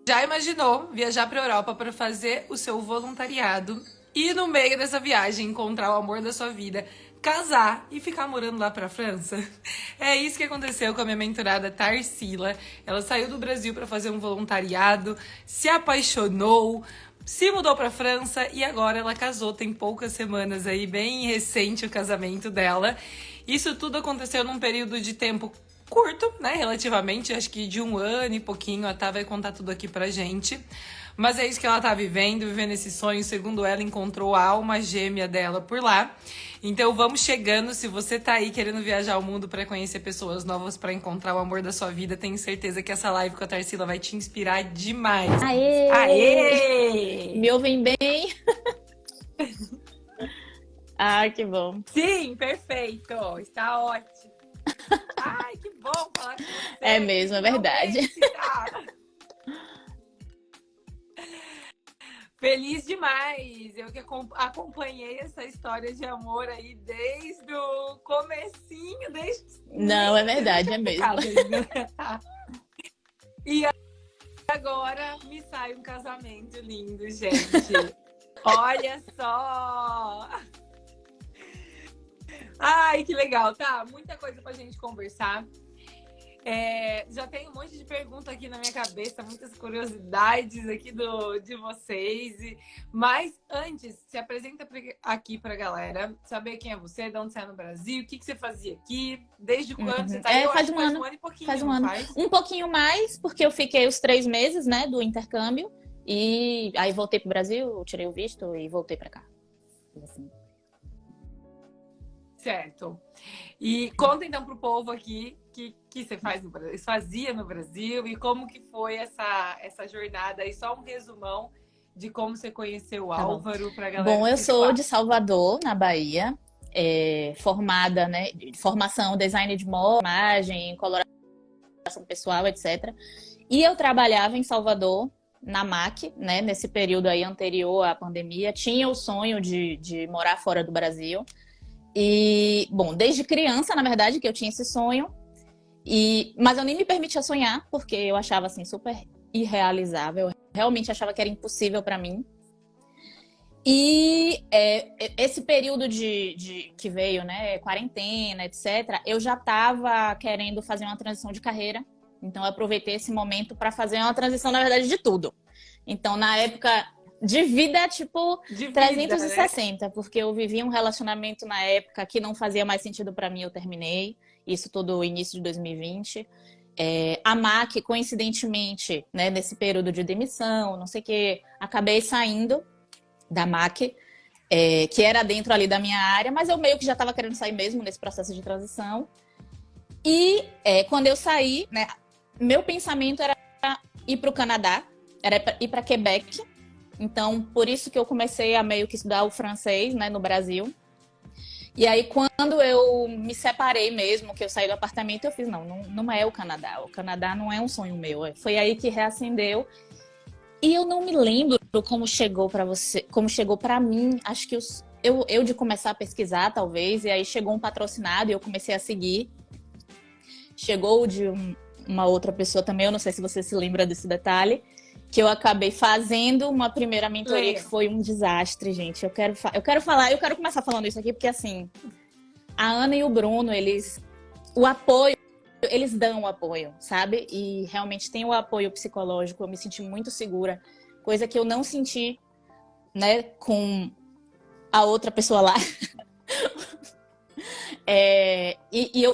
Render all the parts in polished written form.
Já imaginou viajar para a Europa para fazer o seu voluntariado e no meio dessa viagem encontrar o amor da sua vida, casar e ficar morando lá para a França? É isso que aconteceu com a minha mentorada Tarsila. Ela saiu do Brasil para fazer um voluntariado, se apaixonou, se mudou para a França e agora ela casou. Tem poucas semanas aí, bem recente o casamento dela. Isso tudo aconteceu num período de tempo curto, né? Relativamente, acho que de 1 ano e pouquinho. A Tá vai contar tudo aqui pra gente. Mas é isso que ela tá vivendo esse sonho. Segundo ela, encontrou a alma gêmea dela por lá. Então vamos chegando. Se você tá aí querendo viajar ao mundo pra conhecer pessoas novas, pra encontrar o amor da sua vida, tenho certeza que essa live com a Tarsila vai te inspirar demais. Aê! Aê! Me ouvem bem? Ah, que bom. Sim, perfeito. Está ótimo. Ai, que bom falar com você. É mesmo, é verdade. Finalmente, tá? Feliz demais! Eu que acompanhei essa história de amor aí desde o comecinho, desde... Não, é verdade, é mesmo. E agora me sai um casamento lindo, gente. Olha só! Ai, que legal, tá? Muita coisa pra gente conversar. Já tem um monte de pergunta aqui na minha cabeça, muitas curiosidades aqui de vocês. Mas antes, se apresenta aqui pra galera, saber quem é você, de onde você é no Brasil, o que você fazia aqui, desde quando você tá aí. Faz um ano. Faz 1 ano e pouquinho, Faz um ano. Faz? Um pouquinho mais, porque eu fiquei os 3 meses, né, do intercâmbio. E aí voltei pro Brasil, tirei o visto e voltei pra cá. Assim. Certo. E conta então pro povo aqui que você fazia no Brasil e como que foi essa jornada aí, só um resumão de como você conheceu o Álvaro pra galera. Bom, eu sou de Salvador, na Bahia, formada, né, formação design de moda, imagem, coloração pessoal, etc. E eu trabalhava em Salvador, na MAC, né, nesse período aí anterior à pandemia, tinha o sonho de morar fora do Brasil. E, bom, desde criança, na verdade, que eu tinha esse sonho. Mas eu nem me permitia sonhar, porque eu achava, assim, super irrealizável. Eu realmente achava que era impossível para mim. E esse período que veio, né, quarentena, etc., eu já estava querendo fazer uma transição de carreira. Então, eu aproveitei esse momento para fazer uma transição, na verdade, de tudo. Então, na época... De vida, tipo, de 360, né? Porque eu vivi um relacionamento na época que não fazia mais sentido pra mim, eu terminei. Isso todo o início de 2020. A MAC, coincidentemente, né, nesse período de demissão, não sei o que, acabei saindo da MAC, que era dentro ali da minha área, mas eu meio que já estava querendo sair mesmo nesse processo de transição. E quando eu saí, né, meu pensamento era ir para o Canadá, era ir para Quebec. Então, por isso que eu comecei a meio que estudar o francês, né, no Brasil. E aí, quando eu me separei mesmo, que eu saí do apartamento, eu fiz, não é o Canadá. O Canadá não é um sonho meu. Foi aí que reacendeu. E eu não me lembro como chegou para você, como chegou para mim. Acho que eu de começar a pesquisar, talvez, e aí chegou um patrocinado e eu comecei a seguir. Chegou de uma outra pessoa também, eu não sei se você se lembra desse detalhe, que eu acabei fazendo uma primeira mentoria que foi um desastre, gente. Eu quero começar falando isso aqui, porque assim, a Ana e o Bruno, eles dão o apoio, sabe? E realmente tem o apoio psicológico, eu me senti muito segura, coisa que eu não senti, né, com a outra pessoa lá.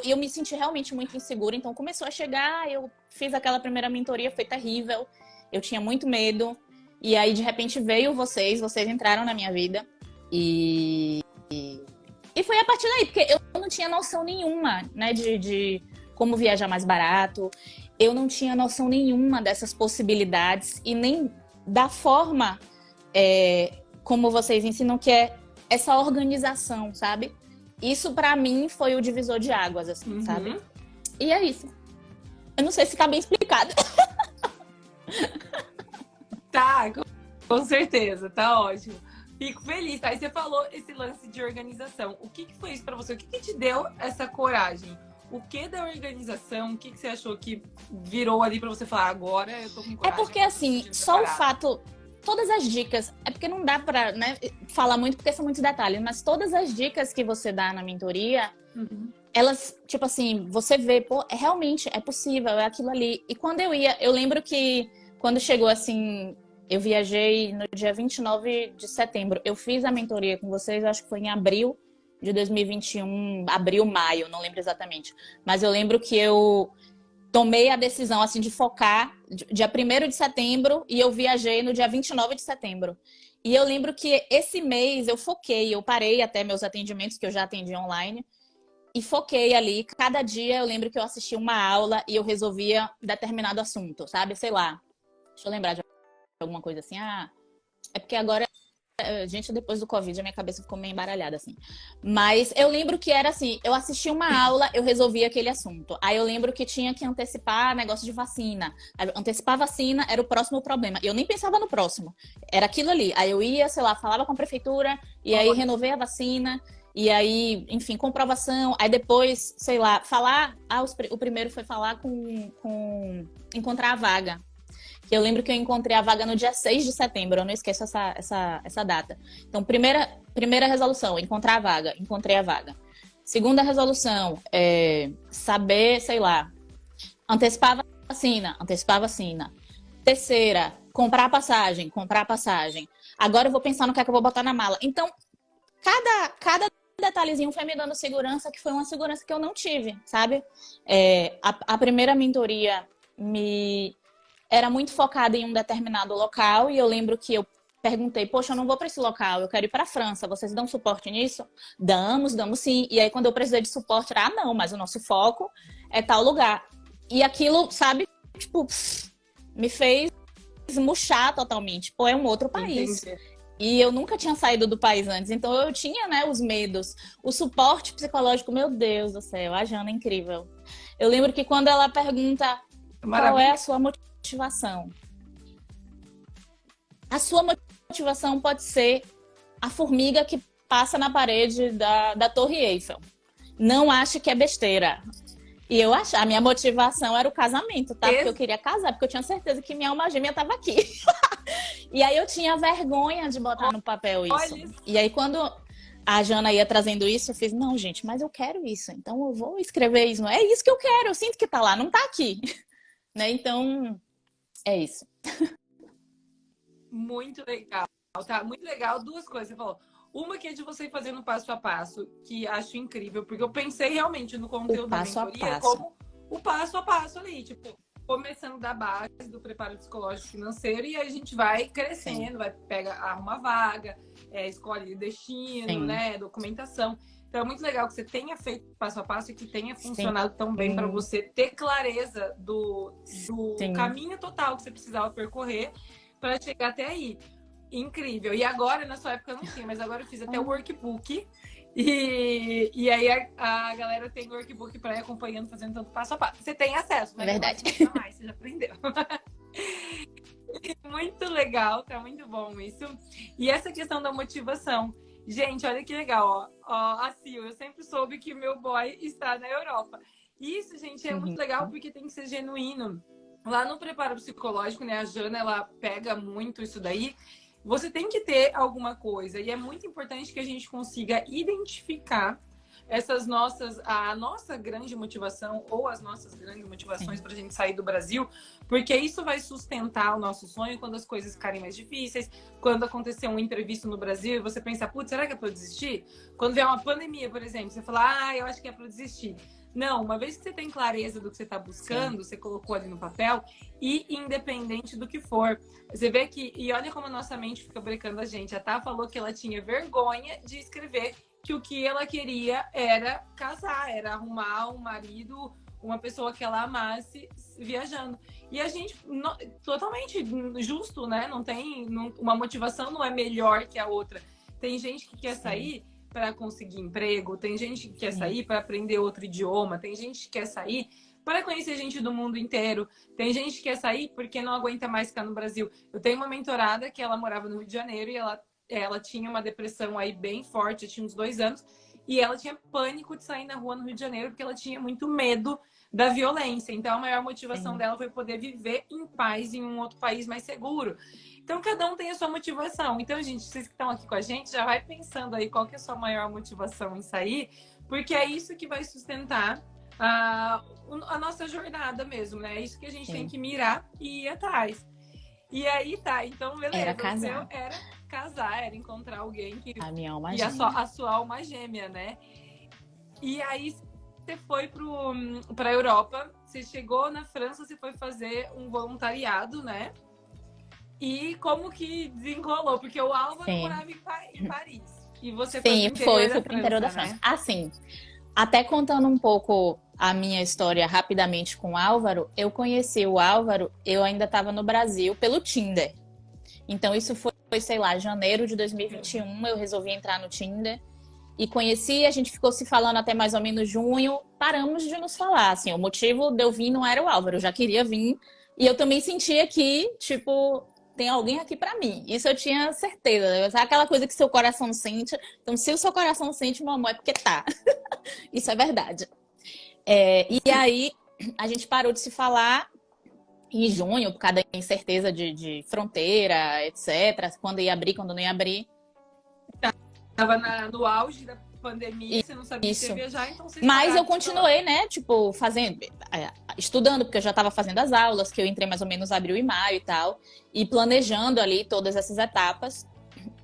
Eu me senti realmente muito insegura, então começou a chegar, eu fiz aquela primeira mentoria, foi terrível. Eu tinha muito medo. E aí, de repente, veio vocês entraram na minha vida. E foi a partir daí, porque eu não tinha noção nenhuma, né, de como viajar mais barato. Eu não tinha noção nenhuma dessas possibilidades e nem da forma como vocês ensinam, que é essa organização, sabe? Isso, pra mim, foi o divisor de águas, assim, sabe? E é isso. Eu não sei se tá bem explicado. Tá, com certeza, tá ótimo. Fico feliz. Aí você falou esse lance de organização. O que foi isso pra você? O que te deu essa coragem? O que da organização, o que você achou que virou ali pra você falar, agora eu tô com É coragem? porque, assim, só o fato... Todas as dicas... É porque não dá pra, né, falar muito, porque são muitos detalhes. Mas todas as dicas que você dá na mentoria, elas, tipo assim, você vê, pô, realmente é possível, é aquilo ali. E quando eu ia... Eu lembro que quando chegou, assim... Eu viajei no dia 29 de setembro. Eu fiz a mentoria com vocês, acho que foi em abril de 2021, abril, maio, não lembro exatamente. Mas eu lembro que eu tomei a decisão assim de focar dia 1º de setembro e eu viajei no dia 29 de setembro. E eu lembro que esse mês eu foquei, eu parei até meus atendimentos, que eu já atendi online, e foquei ali. Cada dia eu lembro que eu assistia uma aula e eu resolvia determinado assunto, sabe? Sei lá. Deixa eu lembrar de alguma coisa assim. Ah, é porque agora, gente, depois do Covid, a minha cabeça ficou meio embaralhada, assim. Mas eu lembro que era assim, eu assistia uma aula, eu resolvia aquele assunto. Aí eu lembro que tinha que antecipar negócio de vacina. Antecipar a vacina era o próximo problema. E eu nem pensava no próximo. Era aquilo ali. Aí eu ia, sei lá, falava com a prefeitura, e aí renovei a vacina. E aí, enfim, comprovação. Aí depois, sei lá, falar... o primeiro foi falar com encontrar a vaga. Eu lembro que eu encontrei a vaga no dia 6 de setembro, eu não esqueço essa data. Então, primeira resolução, encontrar a vaga, encontrei a vaga. Segunda resolução, saber, sei lá, antecipar a vacina. Terceira, comprar passagem. Agora eu vou pensar no que é que eu vou botar na mala. Então, cada detalhezinho foi me dando segurança, que foi uma segurança que eu não tive, sabe? A primeira mentoria era muito focada em um determinado local e eu lembro que eu perguntei, poxa, eu não vou para esse local, eu quero ir para a França, vocês dão suporte nisso? Damos sim. E aí quando eu precisei de suporte, não, mas o nosso foco é tal lugar. E aquilo, sabe, tipo, me fez murchar totalmente. Pô, é um outro país. Entendi. E eu nunca tinha saído do país antes, então eu tinha, né, os medos. O suporte psicológico, meu Deus do céu, a Jana é incrível. Eu lembro que quando ela pergunta qual é a sua motivação. A sua motivação pode ser a formiga que passa na parede da Torre Eiffel. Não ache que é besteira. E eu a minha motivação era o casamento, tá? Porque eu queria casar, porque eu tinha certeza que minha alma gêmea estava aqui. E aí eu tinha vergonha de botar no papel isso. E aí quando a Jana ia trazendo isso, eu fiz, não, gente, mas eu quero isso. Então eu vou escrever isso. É isso que eu quero, eu sinto que tá lá, não tá aqui. Né? Então, é isso. Muito legal, tá? Muito legal. Duas coisas, você falou. Uma que é de você ir fazendo passo a passo, que acho incrível, porque eu pensei realmente no conteúdo da mentoria como o passo a passo ali, tipo, começando da base do preparo psicológico financeiro e aí a gente vai crescendo, arruma vaga, escolhe destino, né, documentação. Então é muito legal que você tenha feito passo a passo e que tenha funcionado tão bem para você ter clareza do caminho total que você precisava percorrer para chegar até aí. Incrível. E agora, na sua época, eu não tinha, mas agora eu fiz até o workbook. E aí a galera tem o workbook para ir acompanhando, fazendo tanto passo a passo. Você tem acesso, né? É verdade. Você já aprendeu. Muito legal, tá muito bom isso. E essa questão da motivação. Gente, olha que legal, ó. A Sil, eu sempre soube que o meu boy está na Europa. Isso, gente, é muito legal porque tem que ser genuíno. Lá no preparo psicológico, né, a Jana, ela pega muito isso daí. Você tem que ter alguma coisa. E é muito importante que a gente consiga identificar a nossa grande motivação ou as nossas grandes motivações para a gente sair do Brasil, porque isso vai sustentar o nosso sonho quando as coisas ficarem mais difíceis, quando acontecer um imprevisto no Brasil e você pensar, putz, será que é para eu desistir? Quando vier uma pandemia, por exemplo, você fala, eu acho que é para eu desistir. Não, uma vez que você tem clareza do que você está buscando, você colocou ali no papel, e independente do que for. Você vê que, e olha como a nossa mente fica brecando a gente. A Tá falou que ela tinha vergonha de escrever que o que ela queria era casar, era arrumar um marido, uma pessoa que ela amasse viajando. E a gente, totalmente justo, né? Uma motivação não é melhor que a outra. Tem gente que quer sair para conseguir emprego, tem gente que quer sair para aprender outro idioma, tem gente que quer sair para conhecer gente do mundo inteiro, tem gente que quer sair porque não aguenta mais ficar no Brasil. Eu tenho uma mentorada que ela morava no Rio de Janeiro e ela tinha uma depressão aí bem forte, tinha uns 2 anos, e ela tinha pânico de sair na rua no Rio de Janeiro porque ela tinha muito medo da violência. Então, a maior motivação dela foi poder viver em paz em um outro país mais seguro. Então, cada um tem a sua motivação. Então, gente, vocês que estão aqui com a gente, já vai pensando aí qual que é a sua maior motivação em sair, porque é isso que vai sustentar a nossa jornada mesmo, né? É isso que a gente tem que mirar e ir atrás. E aí tá, então beleza. Era casar. Era casar, era encontrar alguém que a minha alma gêmea. A sua alma gêmea, né? E aí você foi pra Europa, você chegou na França, você foi fazer um voluntariado, né? E como que desenrolou? Porque o Álvaro morava em Paris. E você foi pro interior fui pro interior da França. Né? Assim, até contando um pouco a minha história rapidamente com o Álvaro, eu conheci o Álvaro, eu ainda estava no Brasil pelo Tinder. Então isso foi, sei lá, janeiro de 2021, eu resolvi entrar no Tinder e conheci, a gente ficou se falando até mais ou menos junho, paramos de nos falar, assim, o motivo de eu vir não era o Álvaro, eu já queria vir e eu também sentia que, tipo, tem alguém aqui pra mim. Isso eu tinha certeza. É aquela coisa que seu coração sente. Então, se o seu coração sente, meu amor, é porque tá. Isso é verdade. E aí, a gente parou de se falar em junho, por causa da incerteza de fronteira, etc. Quando ia abrir, quando não ia abrir. Tava no auge da pandemia, você não sabia se ia viajar, então você... Mas eu continuei, né, tipo, estudando, porque eu já estava fazendo as aulas, que eu entrei mais ou menos abril e maio e tal, e planejando ali todas essas etapas.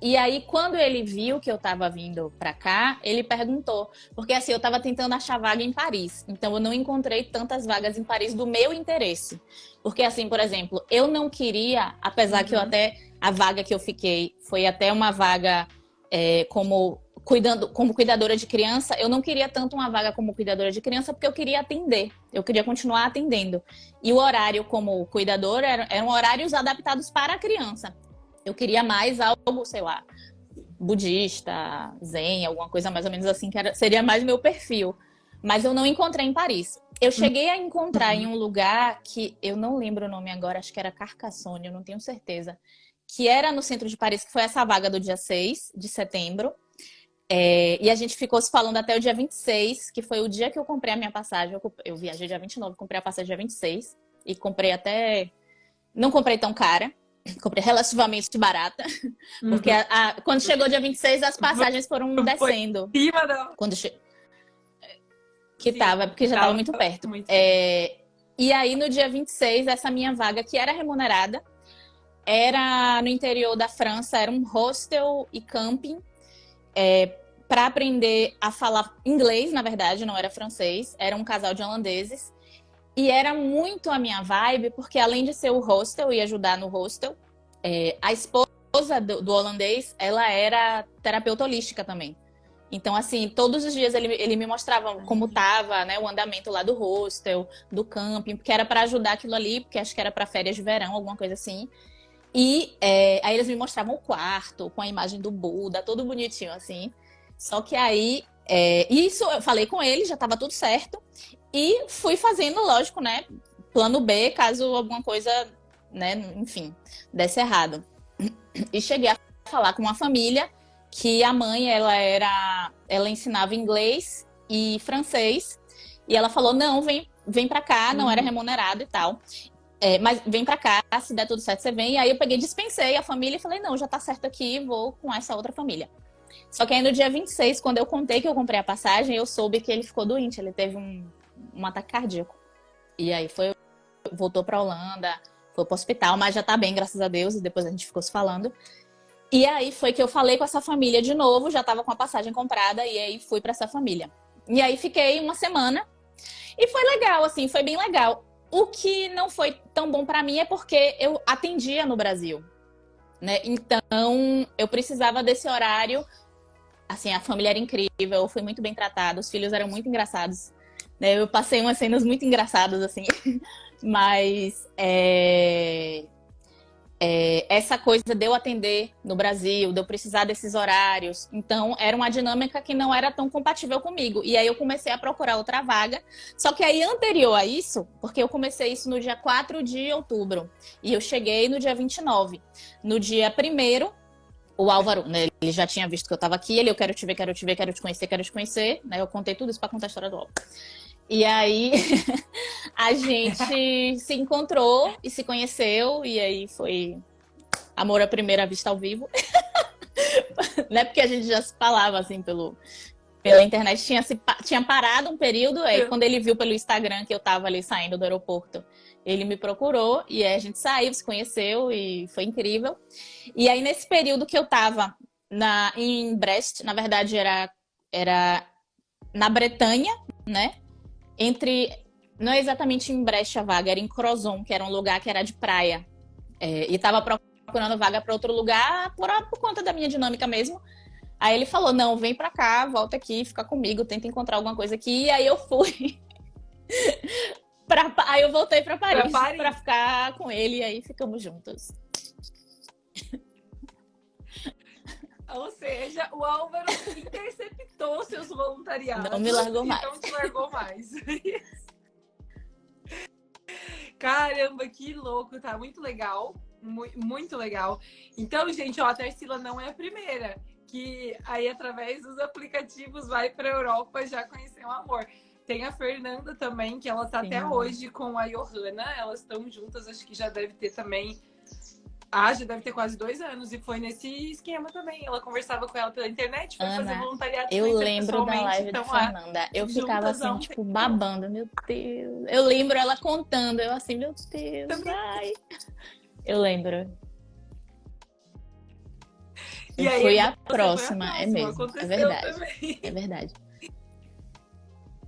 E aí, quando ele viu que eu estava vindo para cá, ele perguntou, porque assim, eu estava tentando achar vaga em Paris, então eu não encontrei tantas vagas em Paris do meu interesse. Porque assim, por exemplo, eu não queria, apesar que a vaga que eu fiquei foi até uma vaga como cuidadora de criança, eu não queria tanto uma vaga como cuidadora de criança porque eu queria atender, eu queria continuar atendendo. E o horário como cuidadora eram horários adaptados para a criança. Eu queria mais algo, sei lá, budista, zen, alguma coisa mais ou menos assim, seria mais meu perfil. Mas eu não encontrei em Paris. Eu cheguei a encontrar em um lugar que eu não lembro o nome agora, acho que era Carcassonne, eu não tenho certeza, que era no centro de Paris, que foi essa vaga do dia 6 de setembro. E a gente ficou se falando até o dia 26, que foi o dia que eu comprei a minha passagem. Eu viajei dia 29, comprei a passagem dia 26. E comprei até... Não comprei tão cara. Comprei relativamente barata. Porque quando chegou dia 26, as passagens foram descendo. Quando porque já estava muito perto. E aí, no dia 26, essa minha vaga, que era remunerada, era no interior da França, era um hostel e camping. Para aprender a falar inglês, na verdade, não era francês. Era um casal de holandeses. E era muito a minha vibe, porque além de ser o hostel e ajudar no hostel, a esposa do holandês, ela era terapeuta holística também. Então, assim, todos os dias ele me mostrava como tava, né, o andamento lá do hostel, do camping, porque era para ajudar aquilo ali, porque acho que era para férias de verão, alguma coisa assim. E aí eles me mostravam o quarto, com a imagem do Buda, todo bonitinho, assim. Só que aí, isso eu falei com ele, já estava tudo certo. E fui fazendo, lógico, né, plano B, caso alguma coisa, né, enfim, desse errado. E cheguei a falar com uma família que a mãe, ela ensinava inglês e francês. E ela falou, não, vem pra cá, não era remunerado e tal. Mas vem pra cá, se der tudo certo, você vem. E aí eu peguei, dispensei a família e falei, não, já tá certo aqui, vou com essa outra família. Só que aí no dia 26, quando eu contei que eu comprei a passagem, eu soube que ele ficou doente, ele teve um ataque cardíaco. E aí voltou pra Holanda, foi pro hospital, mas já tá bem, graças a Deus, e depois a gente ficou se falando. E aí foi que eu falei com essa família de novo, já tava com a passagem comprada, e aí fui pra essa família. E aí fiquei uma semana, e foi legal, assim, foi bem legal. O que não foi tão bom pra mim é porque eu atendia no Brasil, né? Então, eu precisava desse horário. Assim, a família era incrível, eu fui muito bem tratada, os filhos eram muito engraçados, né? Eu passei umas cenas muito engraçadas, assim. Mas essa coisa de eu atender no Brasil, de eu precisar desses horários. Então, era uma dinâmica que não era tão compatível comigo. E aí eu comecei a procurar outra vaga. Só que aí, anterior a isso, porque eu comecei isso no dia 4 de outubro. E eu cheguei no dia 29. No dia 1º, o Álvaro, né, ele já tinha visto que eu tava aqui, ele, eu quero te ver, quero te ver, quero te conhecer, né? Eu contei tudo isso pra contar a história do Álvaro. E aí a gente se encontrou e se conheceu, e aí foi amor à primeira vista ao vivo. Não é porque a gente já se falava assim pela internet, tinha parado um período, aí quando ele viu pelo Instagram que eu tava ali saindo do aeroporto, ele me procurou e aí a gente saiu, se conheceu e foi incrível. E aí nesse período que eu tava em Brest, na verdade era na Bretanha, né? Não é exatamente em Brest a vaga, era em Crozon, que era um lugar que era de praia. E tava procurando vaga para outro lugar por conta da minha dinâmica mesmo. Aí ele falou, não, vem pra cá, volta aqui, fica comigo, tenta encontrar alguma coisa aqui. E aí eu fui. Aí eu voltei pra Paris pra ficar com ele e aí ficamos juntos. Ou seja, o Álvaro interceptou seus voluntariados. Não me largou mais. Não te largou mais. Caramba, que louco, tá muito legal. Muito legal. Então, gente, ó, a Tarsila não é a primeira que aí, através dos aplicativos, vai pra Europa já conhecer o amor. Tem a Fernanda também, que ela tá até hoje com a Johanna. Elas estão juntas, acho que já deve ter também... já deve ter quase 2 anos. E foi nesse esquema também. Ela conversava com ela pela internet, foi fazer voluntariado. Eu lembro da live da Fernanda. Eu ficava assim, tipo, babando. Meu Deus. Eu lembro ela contando. Eu assim, meu Deus, ai. Eu lembro. E aí, fui a próxima, é mesmo. É verdade. Também. É verdade.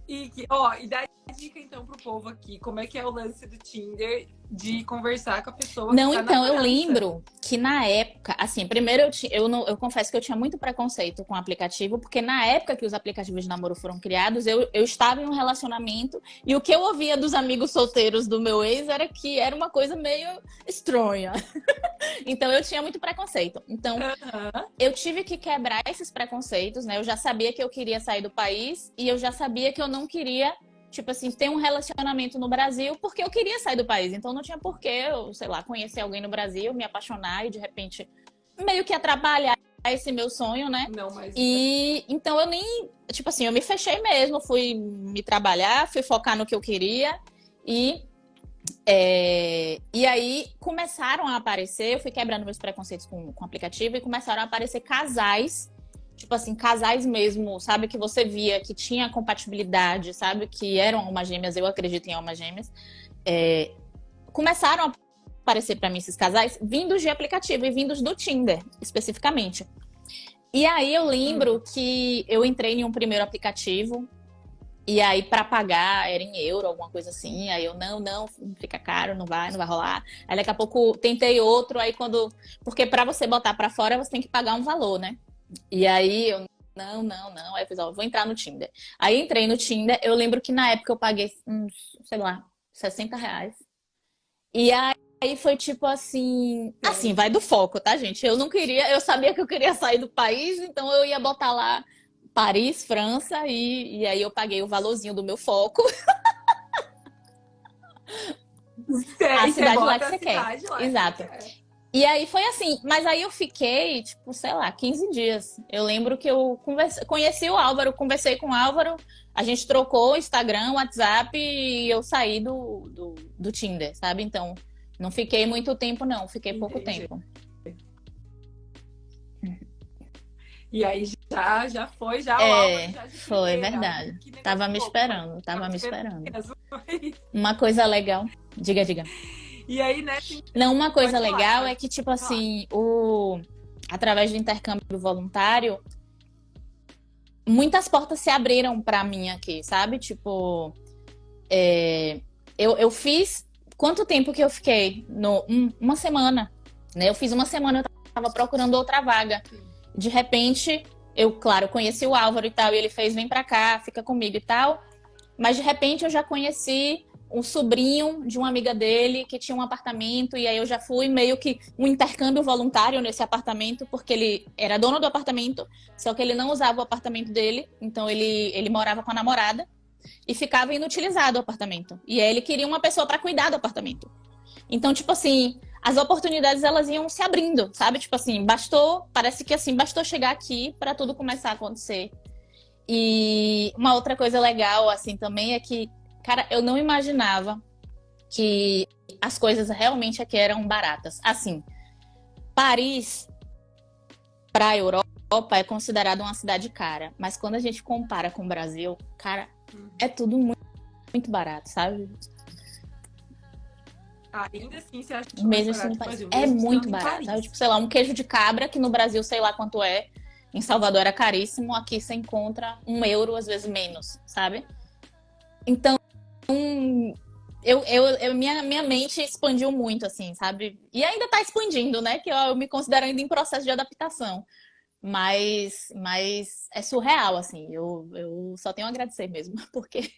E dá dica então pro povo aqui, como é que é o lance do Tinder de conversar com a pessoa? Não, então, eu lembro que na época, assim, primeiro eu confesso que eu tinha muito preconceito com o aplicativo, porque na época que os aplicativos de namoro foram criados, eu estava em um relacionamento e o que eu ouvia dos amigos solteiros do meu ex era que era uma coisa meio estranha. Então eu tinha muito preconceito. Então eu tive que quebrar esses preconceitos, né? Eu já sabia que eu queria sair do país e eu já sabia que eu não queria, tipo assim, ter um relacionamento no Brasil porque eu queria sair do país. Então não tinha porquê eu, sei lá, conhecer alguém no Brasil, me apaixonar e de repente meio que atrapalhar esse meu sonho, né? Não, mas... E então eu nem, tipo assim, eu me fechei mesmo, fui me trabalhar, fui focar no que eu queria e aí começaram a aparecer, eu fui quebrando meus preconceitos com o aplicativo e começaram a aparecer casais, tipo assim, casais mesmo, sabe? Que você via que tinha compatibilidade, sabe? Que eram almas gêmeas, eu acredito em almas gêmeas. Começaram a aparecer para mim esses casais vindos de aplicativo e vindos do Tinder, especificamente. E aí eu lembro que eu entrei em um primeiro aplicativo e aí para pagar era em euro, alguma coisa assim. Aí eu, não, fica caro, não vai rolar. Aí daqui a pouco tentei outro, aí porque para você botar para fora você tem que pagar um valor, né? E aí eu, não. Aí eu fiz, vou entrar no Tinder. Aí entrei no Tinder, eu lembro que na época eu paguei sei lá, R$60. E aí foi tipo assim, vai do foco, tá, gente? Eu sabia que eu queria sair do país, então eu ia botar lá Paris, França, e aí eu paguei o valorzinho do meu foco. A cidade lá que você quer. Exato. E aí foi assim, mas aí eu fiquei, tipo, sei lá, 15 dias. Eu lembro que eu conheci o Álvaro, conversei com o Álvaro, a gente trocou o Instagram, o WhatsApp e eu saí do Tinder, sabe? Então, não fiquei muito tempo, não. Fiquei pouco tempo. E aí já foi, já o Álvaro já de foi, primeira. Verdade. Tava me esperando. Uma coisa legal. Diga. E aí, né? Não, uma coisa legal é que, tipo assim, através do intercâmbio voluntário, muitas portas se abriram pra mim aqui, sabe? Tipo, eu fiz... Quanto tempo que eu fiquei? Uma semana, né? Eu fiz uma semana, eu tava procurando outra vaga. De repente, eu, claro, conheci o Álvaro e tal, e ele fez, vem pra cá, fica comigo e tal. Mas, de repente, eu já conheci um sobrinho de uma amiga dele que tinha um apartamento, e aí eu já fui meio que um intercâmbio voluntário nesse apartamento, porque ele era dono do apartamento, só que ele não usava o apartamento dele, então ele morava com a namorada e ficava inutilizado o apartamento. E aí ele queria uma pessoa para cuidar do apartamento. Então, tipo assim, as oportunidades elas iam se abrindo, sabe? Tipo assim, parece que assim, bastou chegar aqui para tudo começar a acontecer. E uma outra coisa legal, assim, também é que, cara, eu não imaginava que as coisas realmente aqui eram baratas. Assim, Paris, para a Europa, é considerada uma cidade cara. Mas quando a gente compara com o Brasil, cara, é tudo muito, muito barato, sabe? Ainda assim, você acha que mais Mesmo assim, barato no que o Paris. Brasil, É mesmo muito estando em barato, sabe? Paris. Tipo, sei lá, um queijo de cabra, que no Brasil, sei lá quanto é. Em Salvador era caríssimo, aqui você encontra 1 euro, às vezes menos, sabe? Então, minha mente expandiu muito, assim, sabe? E ainda tá expandindo, né? Que eu me considero ainda em processo de adaptação. Mas é surreal, assim. Eu só tenho a agradecer mesmo, porque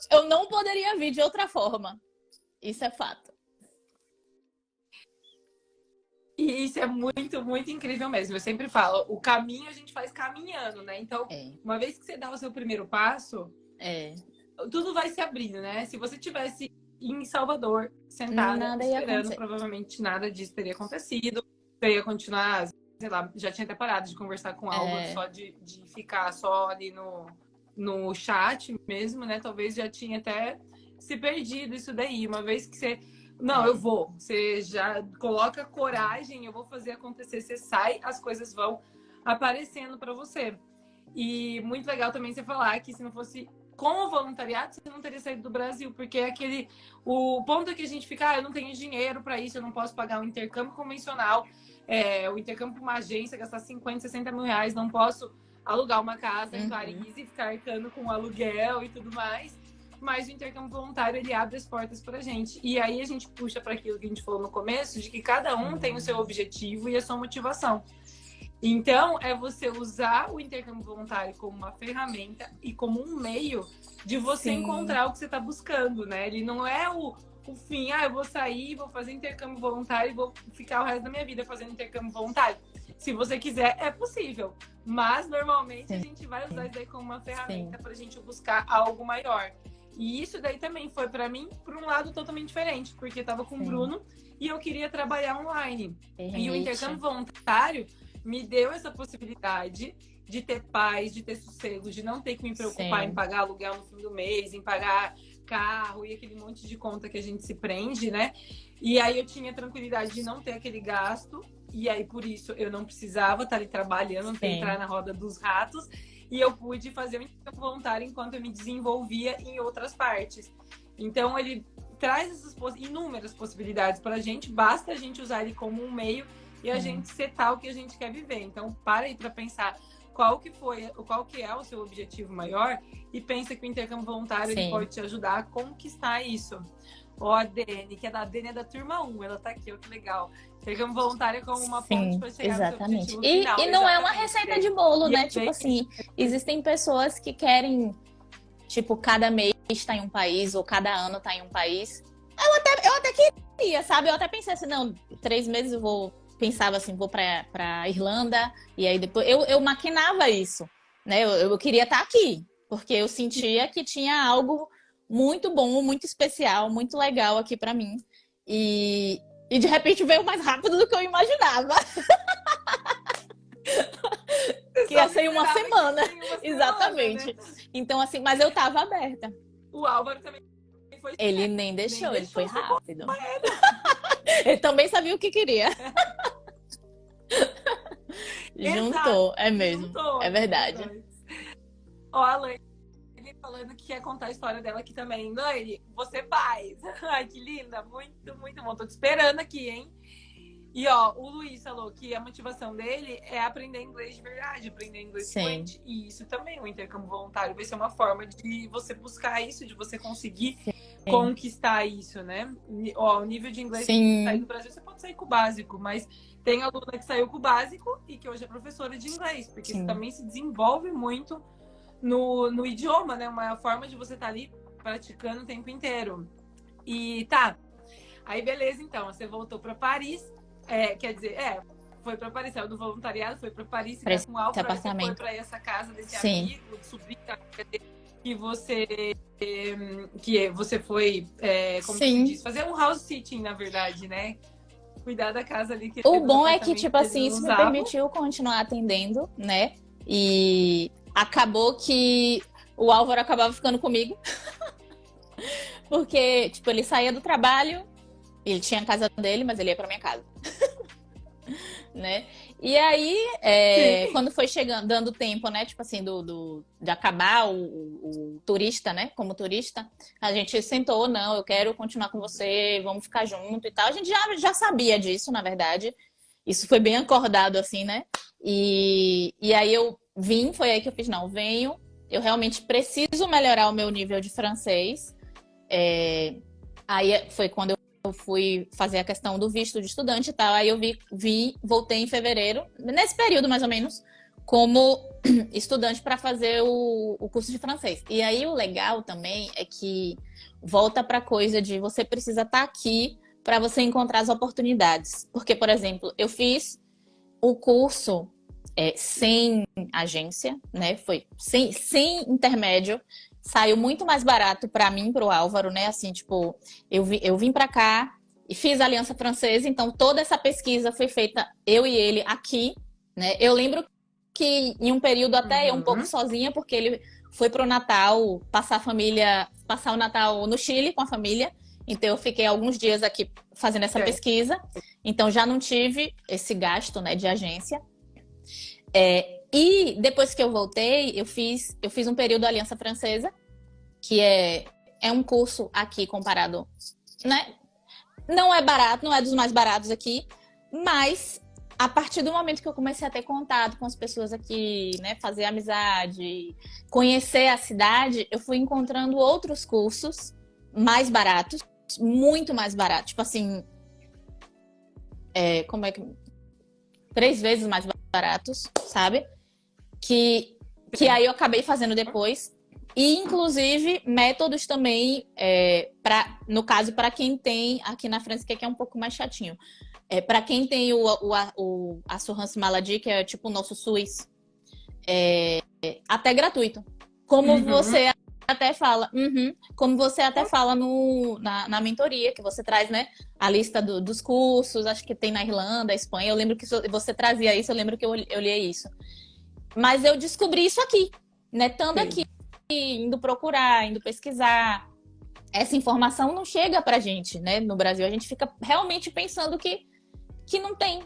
eu não poderia vir de outra forma. Isso é fato. E isso é muito, muito incrível mesmo. Eu sempre falo, o caminho a gente faz caminhando, né? Então, É, uma vez que você dá o seu primeiro passo, é. tudo vai se abrindo, né? Se você tivesse em Salvador, sentada, Nada ia esperando, acontecer. provavelmente nada disso teria acontecido. Você ia continuar, sei lá, já tinha até parado de conversar com algo É, só de ficar só ali no chat mesmo, né? Talvez já tinha até se perdido isso daí. Uma vez que você. Não, eu é. vou. Você já coloca coragem, eu vou fazer acontecer. Você sai, as coisas vão aparecendo para você. E muito legal também você falar que se não fosse com o voluntariado, você não teria saído do Brasil, porque é o ponto é que a gente fica, eu não tenho dinheiro para isso, eu não posso pagar um intercâmbio convencional, o intercâmbio para uma agência, gastar 50, 60 mil reais, não posso alugar uma casa em Paris e ficar arcando com aluguel e tudo mais. Mas o intercâmbio voluntário, ele abre as portas pra gente. E aí a gente puxa para aquilo que a gente falou no começo, de que cada um tem o seu objetivo e a sua motivação. Então, é você usar o intercâmbio voluntário como uma ferramenta e como um meio de você Sim. encontrar o que você está buscando, né? Ele não é o fim, eu vou sair, vou fazer intercâmbio voluntário e vou ficar o resto da minha vida fazendo intercâmbio voluntário. Se você quiser, é possível. Mas, normalmente, a gente vai usar isso daí como uma ferramenta para a gente buscar algo maior. E isso daí também foi para mim, por um lado totalmente diferente, porque eu estava com o Bruno e eu queria trabalhar online. E o intercâmbio voluntário me deu essa possibilidade de ter paz, de ter sossego, de não ter que me preocupar em pagar aluguel no fim do mês, em pagar carro e aquele monte de conta que a gente se prende, né? E aí eu tinha tranquilidade de não ter aquele gasto, e aí por isso eu não precisava estar ali trabalhando, não ter que entrar na roda dos ratos, e eu pude fazer o intercâmbio voluntário enquanto eu me desenvolvia em outras partes. Então ele traz essas inúmeras possibilidades para a gente, basta a gente usar ele como um meio e a gente setar o que a gente quer viver. Então, para aí para pensar qual que é o seu objetivo maior e pensa que o intercâmbio voluntário ele pode te ajudar a conquistar isso. Ó, a Dani, a Dani é da turma 1, ela tá aqui, ó, que legal. Intercâmbio voluntário como uma ponte para chegar no seu objetivo final. E não é uma receita de bolo, né? Tipo assim, existem pessoas que querem, tipo, cada mês tá em um país ou cada ano tá em um país. Eu até queria, sabe? Eu até pensei assim, não, 3 meses eu vou... Pensava assim, vou pra Irlanda, e aí depois eu maquinava isso, né? Eu queria estar aqui, porque eu sentia que tinha algo muito bom, muito especial, muito legal aqui pra mim. E de repente veio mais rápido do que eu imaginava. Que ia ser uma semana. Exatamente. Né? Então, assim, mas eu tava aberta. O Álvaro também foi. Ele nem deixou, ele foi rápido. Ele também sabia o que queria. Juntou, é mesmo. Juntou, é verdade. Ó, a Laine falando que quer contar a história dela aqui também. Laine, você faz. Ai, que linda. Muito, muito bom. Tô te esperando aqui, hein? E, ó, o Luiz falou que a motivação dele é aprender inglês de verdade, aprender inglês fluente. E isso também, o intercâmbio voluntário vai ser uma forma de você buscar isso, de você conseguir conquistar isso, né? Ó, o nível de inglês que sair do Brasil, você pode sair com o básico, mas tem aluna que saiu com o básico e que hoje é professora de inglês, porque isso também se desenvolve muito no idioma, né? Uma forma de você estar ali praticando o tempo inteiro. E tá, aí beleza, então, você voltou para Paris, quer dizer, foi para Paris, saiu do voluntariado, foi para Paris, com o Álvaro, você foi para essa casa desse amigo, de sobrinho que você que você foi, como que se Sim. diz? Fazer um house sitting, na verdade, né? Cuidar da casa ali que O dos bom é que, apartamentos tipo que eles assim, não isso me usavam. permitiu continuar atendendo, né? E acabou que o Álvaro acabava ficando comigo, porque, tipo, ele saía do trabalho, ele tinha a casa dele, mas ele ia pra minha casa, né? E aí, Sim. quando foi chegando, dando tempo, né? Tipo assim, de acabar o turista, né? Como turista, a gente sentou, não, eu quero continuar com você, vamos ficar junto e tal. A gente já sabia disso, na verdade. Isso foi bem acordado, assim, né? E aí eu vim, foi aí que eu fiz, não, venho, eu realmente preciso melhorar o meu nível de francês. Aí foi quando eu fui fazer a questão do visto de estudante e tal. Aí eu voltei em fevereiro, nesse período mais ou menos, como estudante para fazer o curso de francês. E aí o legal também é que volta para coisa de você precisa estar aqui para você encontrar as oportunidades. Porque, por exemplo, eu fiz o curso sem agência, né? Foi sem intermédio. Saiu muito mais barato para mim, para o Álvaro, né? Assim, tipo, eu vim para cá e fiz a Aliança Francesa, então toda essa pesquisa foi feita eu e ele aqui, né? Eu lembro que em um período até eu um pouco Uhum. sozinha, porque ele foi pro Natal passar o Natal no Chile com a família. Então eu fiquei alguns dias aqui fazendo essa Certo. pesquisa. Então já não tive esse gasto, né, de agência. E depois que eu voltei, eu fiz um período Aliança Francesa, que é um curso aqui comparado, né? Não é barato, não é dos mais baratos aqui, mas a partir do momento que eu comecei a ter contato com as pessoas aqui, né, fazer amizade, conhecer a cidade, eu fui encontrando outros cursos mais baratos, muito mais baratos, tipo assim, como é que 3 vezes mais baratos, sabe? Que aí eu acabei fazendo depois. E, inclusive, métodos também, no caso, para quem tem, aqui na França, que é um pouco mais chatinho. Para quem tem o Assurance Maladie, que é tipo o nosso SUS, até gratuito. Como Uhum. você até fala, como você até fala na mentoria, que você traz, né, a lista dos cursos, acho que tem na Irlanda, Espanha. Eu lembro que você trazia isso, eu lembro que eu li isso. Mas eu descobri isso aqui, né? Estando aqui, Sim. indo procurar, indo pesquisar. Essa informação não chega pra gente, né? No Brasil, a gente fica realmente pensando que não tem.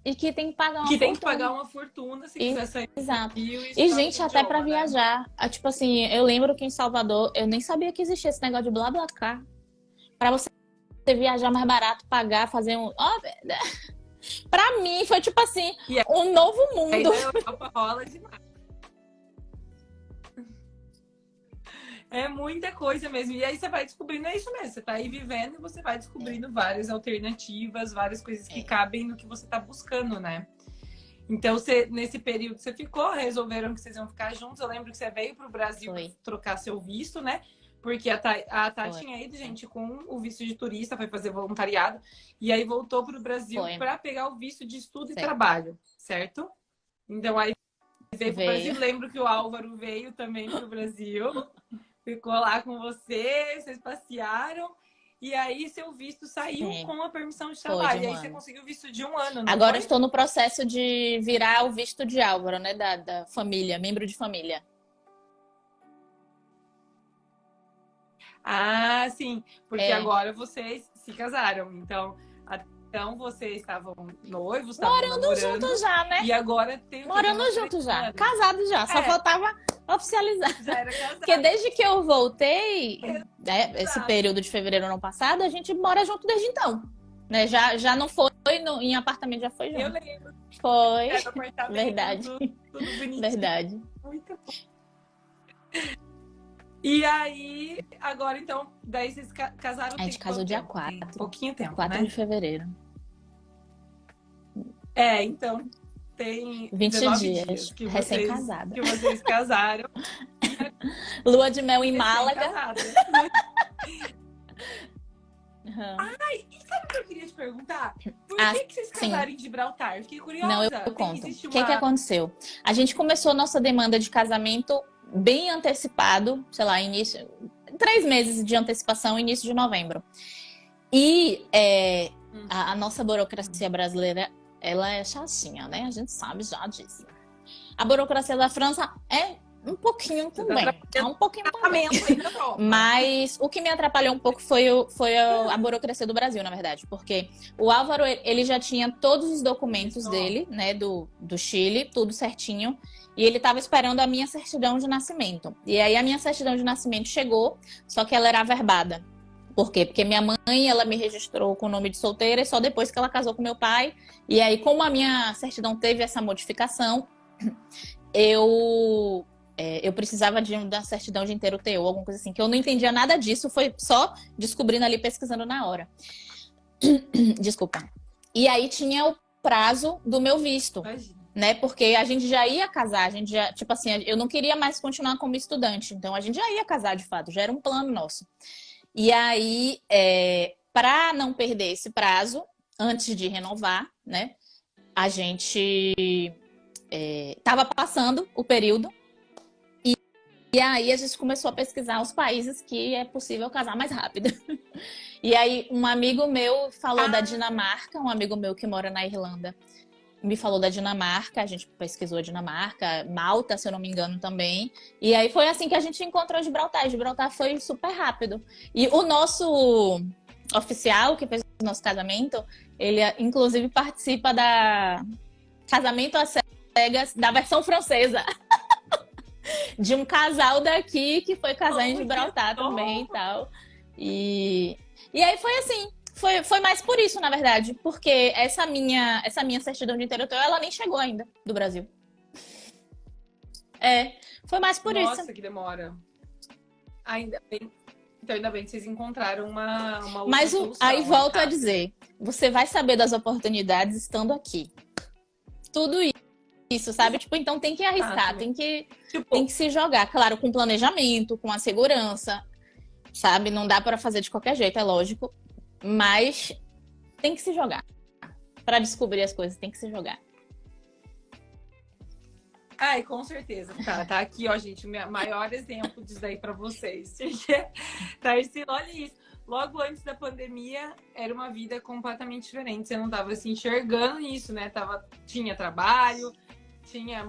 E que tem que pagar uma Que tem que pagar fortuna. uma fortuna se quiser sair do Exato. Brasil e E, estudar outro gente, até pra idioma, né? viajar. Tipo assim, eu lembro que em Salvador, eu nem sabia que existia esse negócio de BlaBlaCar. Pra você viajar mais barato, pagar, fazer um. Pra mim, foi tipo assim, E um novo aí mundo. na Europa rola demais. É muita coisa mesmo. E aí você vai descobrindo, é isso mesmo. Você tá aí vivendo e você vai descobrindo várias alternativas, várias coisas que cabem no que você tá buscando, né? Então, nesse período você ficou, resolveram que vocês iam ficar juntos. Eu lembro que você veio para o Brasil para Foi, trocar seu visto, né? Porque a Tá foi, tinha ido, gente, com o visto de turista, foi fazer voluntariado. E aí voltou para o Brasil foi. para pegar o visto de estudo e Certo. trabalho, certo? Então, aí veio para o Veio. Brasil. Lembro que o Álvaro veio também para o Brasil. Ficou lá com você, vocês passearam. E aí seu visto saiu Sim, com a permissão de foi de trabalho. E um aí você ano. conseguiu o visto de 1 ano, não Agora foi? estou no processo de virar o visto de Álvaro, né? Da família, membro de família. Ah, sim, porque É. agora vocês se casaram. Então vocês estavam noivos, estavam Morando namorando, juntos já, né? e agora tem o quê? Tem um Morando relacionamento juntos de um já. ano. Casado já. Só É, faltava oficializar. já era Porque casado. desde que eu voltei, né, esse Exato. período de fevereiro ano passado, a gente mora junto desde então. Né? Já não foi em apartamento, já foi Eu junto. lembro, Foi. era apartamento, Verdade. tudo bonitinho. Verdade. Muito bom. E aí, agora então, daí vocês casaram A gente tem casou quanto dia tempo? Tem 4. pouquinho tempo, 4 de né? fevereiro. Então, tem 20 19 dias dias. que vocês, Recém-casada. que vocês casaram, Lua de mel em Málaga. recém-casada. Uhum. Sabe o que eu queria te perguntar? Por Ah, que vocês sim. casaram em Gibraltar? Fiquei Não, curiosa. eu conto. O Existe que uma. aconteceu? A gente começou nossa demanda de casamento bem antecipado, sei lá, 3 meses de antecipação, início de novembro. E a nossa burocracia brasileira, ela é chatinha, né? A gente sabe já disso. A burocracia da França é um pouquinho também. Um pouquinho também. Mas o que me atrapalhou um pouco foi a burocracia do Brasil, na verdade. Porque o Álvaro, ele já tinha todos os documentos dele, né? Do Chile, tudo certinho. E ele estava esperando a minha certidão de nascimento. E aí a minha certidão de nascimento chegou, só que ela era averbada. Por quê? Porque minha mãe, ela me registrou com o nome de solteira e só depois que ela casou com meu pai. E aí, como a minha certidão teve essa modificação, eu precisava da certidão de inteiro teu, alguma coisa assim, que eu não entendia nada disso, foi só descobrindo ali, pesquisando na hora. Desculpa. E aí tinha o prazo do meu visto. Imagina. Né? Porque a gente já ia casar, a gente já, tipo assim, eu não queria mais continuar como estudante, então a gente já ia casar de fato, já era um plano nosso. E aí, para não perder esse prazo, antes de renovar, né, a gente estava passando o período e aí a gente começou a pesquisar os países que é possível casar mais rápido. E aí um amigo meu falou da Dinamarca, um amigo meu que mora na Irlanda, me falou da Dinamarca, a gente pesquisou a Dinamarca, Malta, se eu não me engano, também. E aí foi assim que a gente encontrou Gibraltar. Gibraltar foi super rápido. E o nosso oficial, que fez o nosso casamento, ele inclusive participa da Casamento às Cegas, da versão francesa. De um casal daqui que foi casar em Gibraltar também e tal. E aí foi assim. Foi mais por isso, na verdade. Porque essa minha certidão de inteiro teu, ela nem chegou ainda do Brasil. Foi mais por isso. Nossa, que demora. Ainda bem. Então, ainda bem que vocês encontraram uma outra Mas solução, aí volto a rápido. dizer, você vai saber das oportunidades estando aqui. Tudo isso, sabe? Tipo, então tem que arriscar, tem que se jogar. Claro, com planejamento, com a segurança, sabe? Não dá para fazer de qualquer jeito, é lógico. Mas tem que se jogar. Para descobrir as coisas, tem que se jogar. Ai, com certeza. Tá aqui, ó, gente, o meu maior exemplo disso daí pra vocês. Tarsila, olha isso. Logo antes da pandemia, era uma vida completamente diferente. Você não tava se enxergando nisso, né? Tinha trabalho,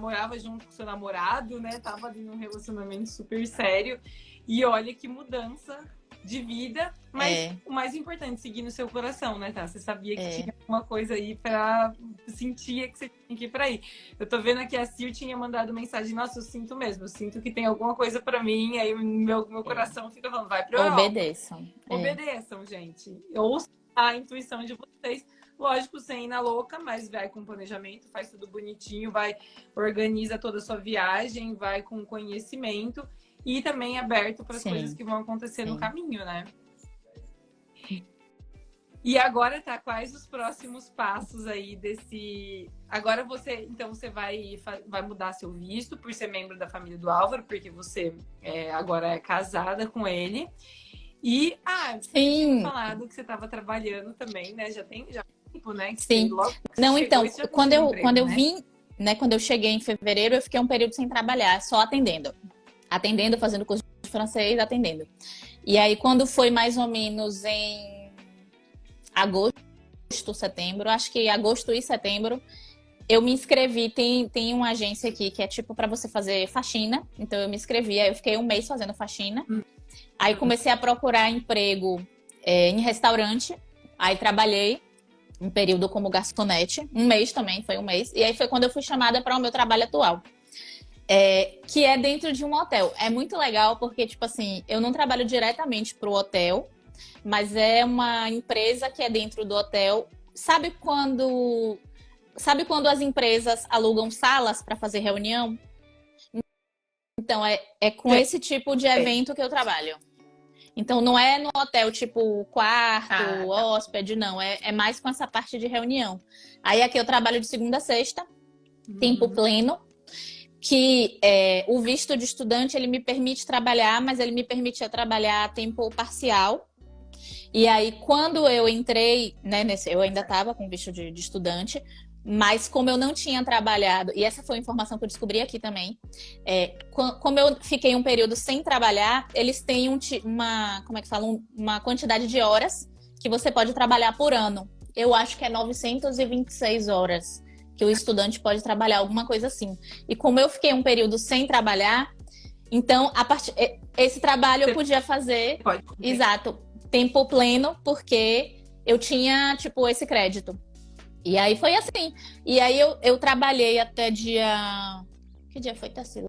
morava junto com seu namorado, né? Tava ali num relacionamento super sério. E olha que mudança de vida, mas o mais importante, seguir no seu coração, né, tá? Você sabia que tinha alguma coisa aí pra... Sentia que você tinha que ir pra aí. Eu tô vendo aqui a Sil tinha mandado mensagem, nossa, eu sinto mesmo, eu sinto que tem alguma coisa pra mim, aí meu coração fica falando, vai pra Europa. Obedeçam. Obedeçam, gente. Ouçam a intuição de vocês. Lógico, sem ir na louca, mas vai com planejamento, faz tudo bonitinho, organiza toda a sua viagem, vai com conhecimento. E também aberto para as coisas que vão acontecer no caminho, né? E agora, tá, quais os próximos passos aí desse... Agora você vai mudar seu visto por ser membro da família do Álvaro, porque você agora é casada com ele. E, você tinha falado que você estava trabalhando também, né? Já tem tempo, né? Sim. Não, então, quando eu vim, né? Quando eu cheguei em fevereiro, eu fiquei um período sem trabalhar, só atendendo, fazendo curso de francês, atendendo. E aí, quando foi mais ou menos em agosto, setembro, acho que agosto e setembro, eu me inscrevi. Tem uma agência aqui que é tipo para você fazer faxina. Então, eu me inscrevi, aí eu fiquei um mês fazendo faxina. Aí, comecei a procurar emprego em restaurante. Aí, trabalhei um período como garçonete. Um mês também, foi um mês. E aí, foi quando eu fui chamada para o meu trabalho atual. Que é dentro de um hotel. É muito legal porque, tipo assim, eu não trabalho diretamente pro hotel, mas é uma empresa que é dentro do hotel. Sabe quando as empresas alugam salas para fazer reunião? Então, é com esse tipo de evento que eu trabalho. Então, não é no hotel, tipo, quarto, hóspede, não. É mais com essa parte de reunião. Aí, aqui eu trabalho de segunda a sexta, tempo pleno. Que o visto de estudante, ele me permite trabalhar, mas ele me permitia trabalhar a tempo parcial. E aí, quando eu entrei, né, eu ainda estava com visto de estudante, Mas como eu não tinha trabalhado, e essa foi a informação que eu descobri aqui também, como eu fiquei um período sem trabalhar, eles têm como é que fala? Uma quantidade de horas que você pode trabalhar por ano. Eu acho que é 926 horas que o estudante pode trabalhar, alguma coisa assim. E como eu fiquei um período sem trabalhar, então esse trabalho eu podia fazer, exato, tempo pleno, porque eu tinha, tipo, esse crédito. E aí foi assim. E aí eu trabalhei até dia... Que dia foi, Tarsila?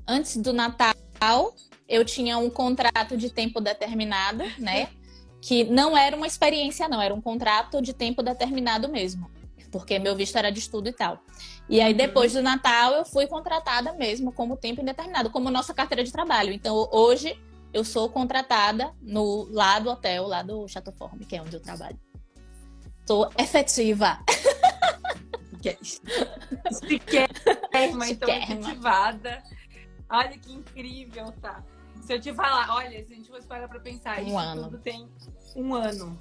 Antes do Natal, eu tinha um contrato de tempo determinado, né? Que não era uma experiência, não. Era um contrato de tempo determinado mesmo. Porque meu visto era de estudo e tal. E aí, depois do Natal, eu fui contratada mesmo como tempo indeterminado, como nossa carteira de trabalho. Então, hoje, eu sou contratada lá do hotel, lá do Chateau Forme, que é onde eu trabalho. Sou efetiva. Mas estou efetivada. Olha que incrível, tá? Se eu te falar, olha, se a gente fosse parar pra pensar, isso tudo tem um ano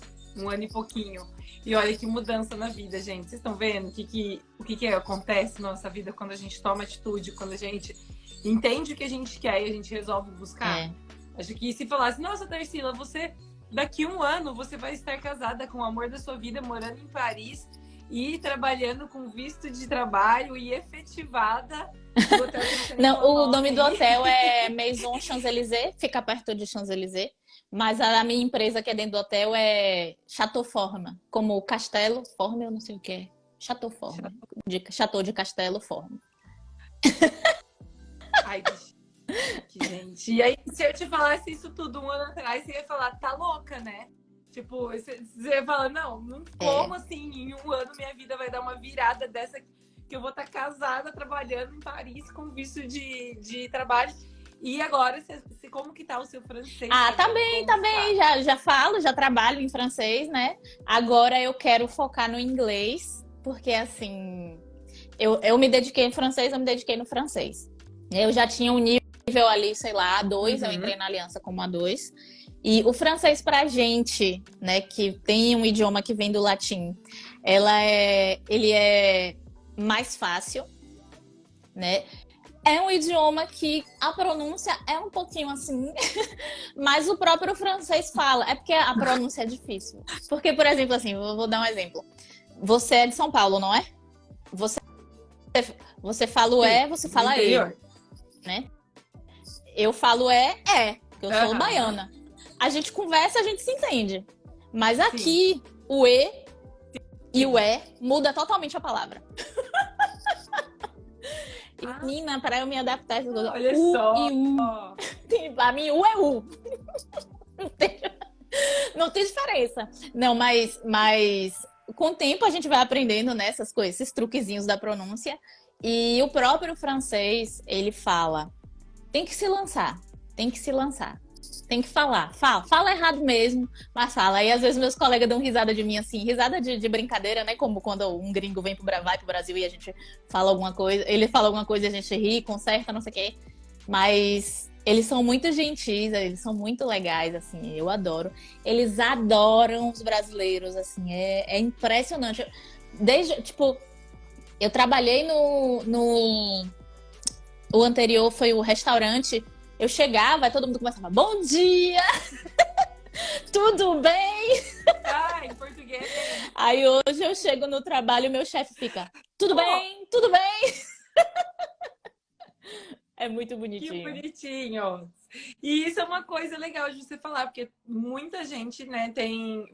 e pouquinho. E olha que mudança na vida, gente. Vocês estão vendo o que acontece na nossa vida quando a gente toma atitude, quando a gente entende o que a gente quer e a gente resolve buscar? Acho que se falasse, nossa, Tarsila, você... Daqui um ano você vai estar casada com o amor da sua vida, morando em Paris e trabalhando com visto de trabalho e efetivada. Não, o nome do hotel é Maison Champs-Élysées, fica perto de Champs-Élysées. Mas a minha empresa que é dentro do hotel é Chateau Forme, como Castelo Forme, eu não sei o que é. Chateau Forme, Chateau de Castelo Forme. Ai, gente. E aí, se eu te falasse isso tudo um ano atrás, você ia falar, tá louca, né? Tipo, você ia falar, não como assim, em um ano minha vida vai dar uma virada dessa que eu vou estar casada, trabalhando em Paris com visto de trabalho. E agora, como que tá o seu francês? Tá bem. Já falo, já trabalho em francês, né? Agora eu quero focar no inglês, porque assim, eu me dediquei em francês, eu me dediquei no francês. Eu já tinha um nível ali, sei lá, A2, eu entrei na aliança como A2. E o francês pra gente, né, que tem um idioma que vem do latim, ele é mais fácil, né? É um idioma que a pronúncia é um pouquinho assim, mas o próprio francês fala. É porque a pronúncia é difícil. Porque, por exemplo, assim, vou dar um exemplo. Você é de São Paulo, não é? Você fala o você fala e, né? Eu falo que eu sou baiana. A gente conversa, a gente se entende. Mas aqui, o e e o muda totalmente a palavra. Menina, para eu me adaptar a essas coisas. Olha só. E u. Pra mim, u é u. Não tem diferença. Não, mas com o tempo a gente vai aprendendo, né, essas coisas, esses truquezinhos da pronúncia. E o próprio francês, ele fala, tem que se lançar. Tem que falar. Fala errado mesmo, mas fala. Aí às vezes meus colegas dão risada de mim assim, risada de brincadeira, né? Como quando um gringo vai pro Brasil e a gente fala alguma coisa, ele fala alguma coisa e a gente ri, conserta, não sei o quê. Mas eles são muito gentis, eles são muito legais, assim, eu adoro. Eles adoram os brasileiros, assim, é impressionante. Desde, tipo, eu trabalhei o anterior foi o restaurante. Eu chegava, todo mundo começava, bom dia! Tudo bem? Em português. Aí hoje eu chego no trabalho e meu chefe fica, tudo bem? Tudo bem? É muito bonitinho. Que bonitinho. E isso é uma coisa legal de você falar, porque muita gente, né,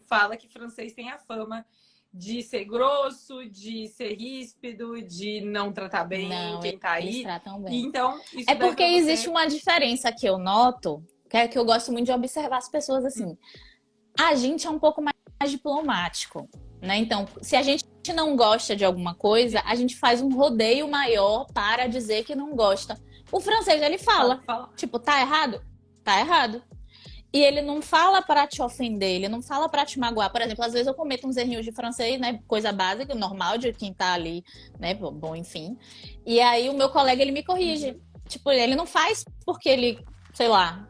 fala que francês tem a fama de ser grosso, de ser ríspido, de não tratar bem quem tá aí. Eles tratam bem. E então, isso é porque existe uma diferença que eu noto, que eu gosto muito de observar as pessoas assim. A gente é um pouco mais diplomático, né? Então, se a gente não gosta de alguma coisa, a gente faz um rodeio maior para dizer que não gosta. O francês, ele fala. Tipo, tá errado? Tá errado. E ele não fala pra te ofender, ele não fala pra te magoar. Por exemplo, às vezes eu cometo uns errinhos de francês, né? Coisa básica, normal de quem tá ali, né? Bom, enfim. E aí o meu colega, ele me corrige. Tipo, ele não faz porque ele, sei lá,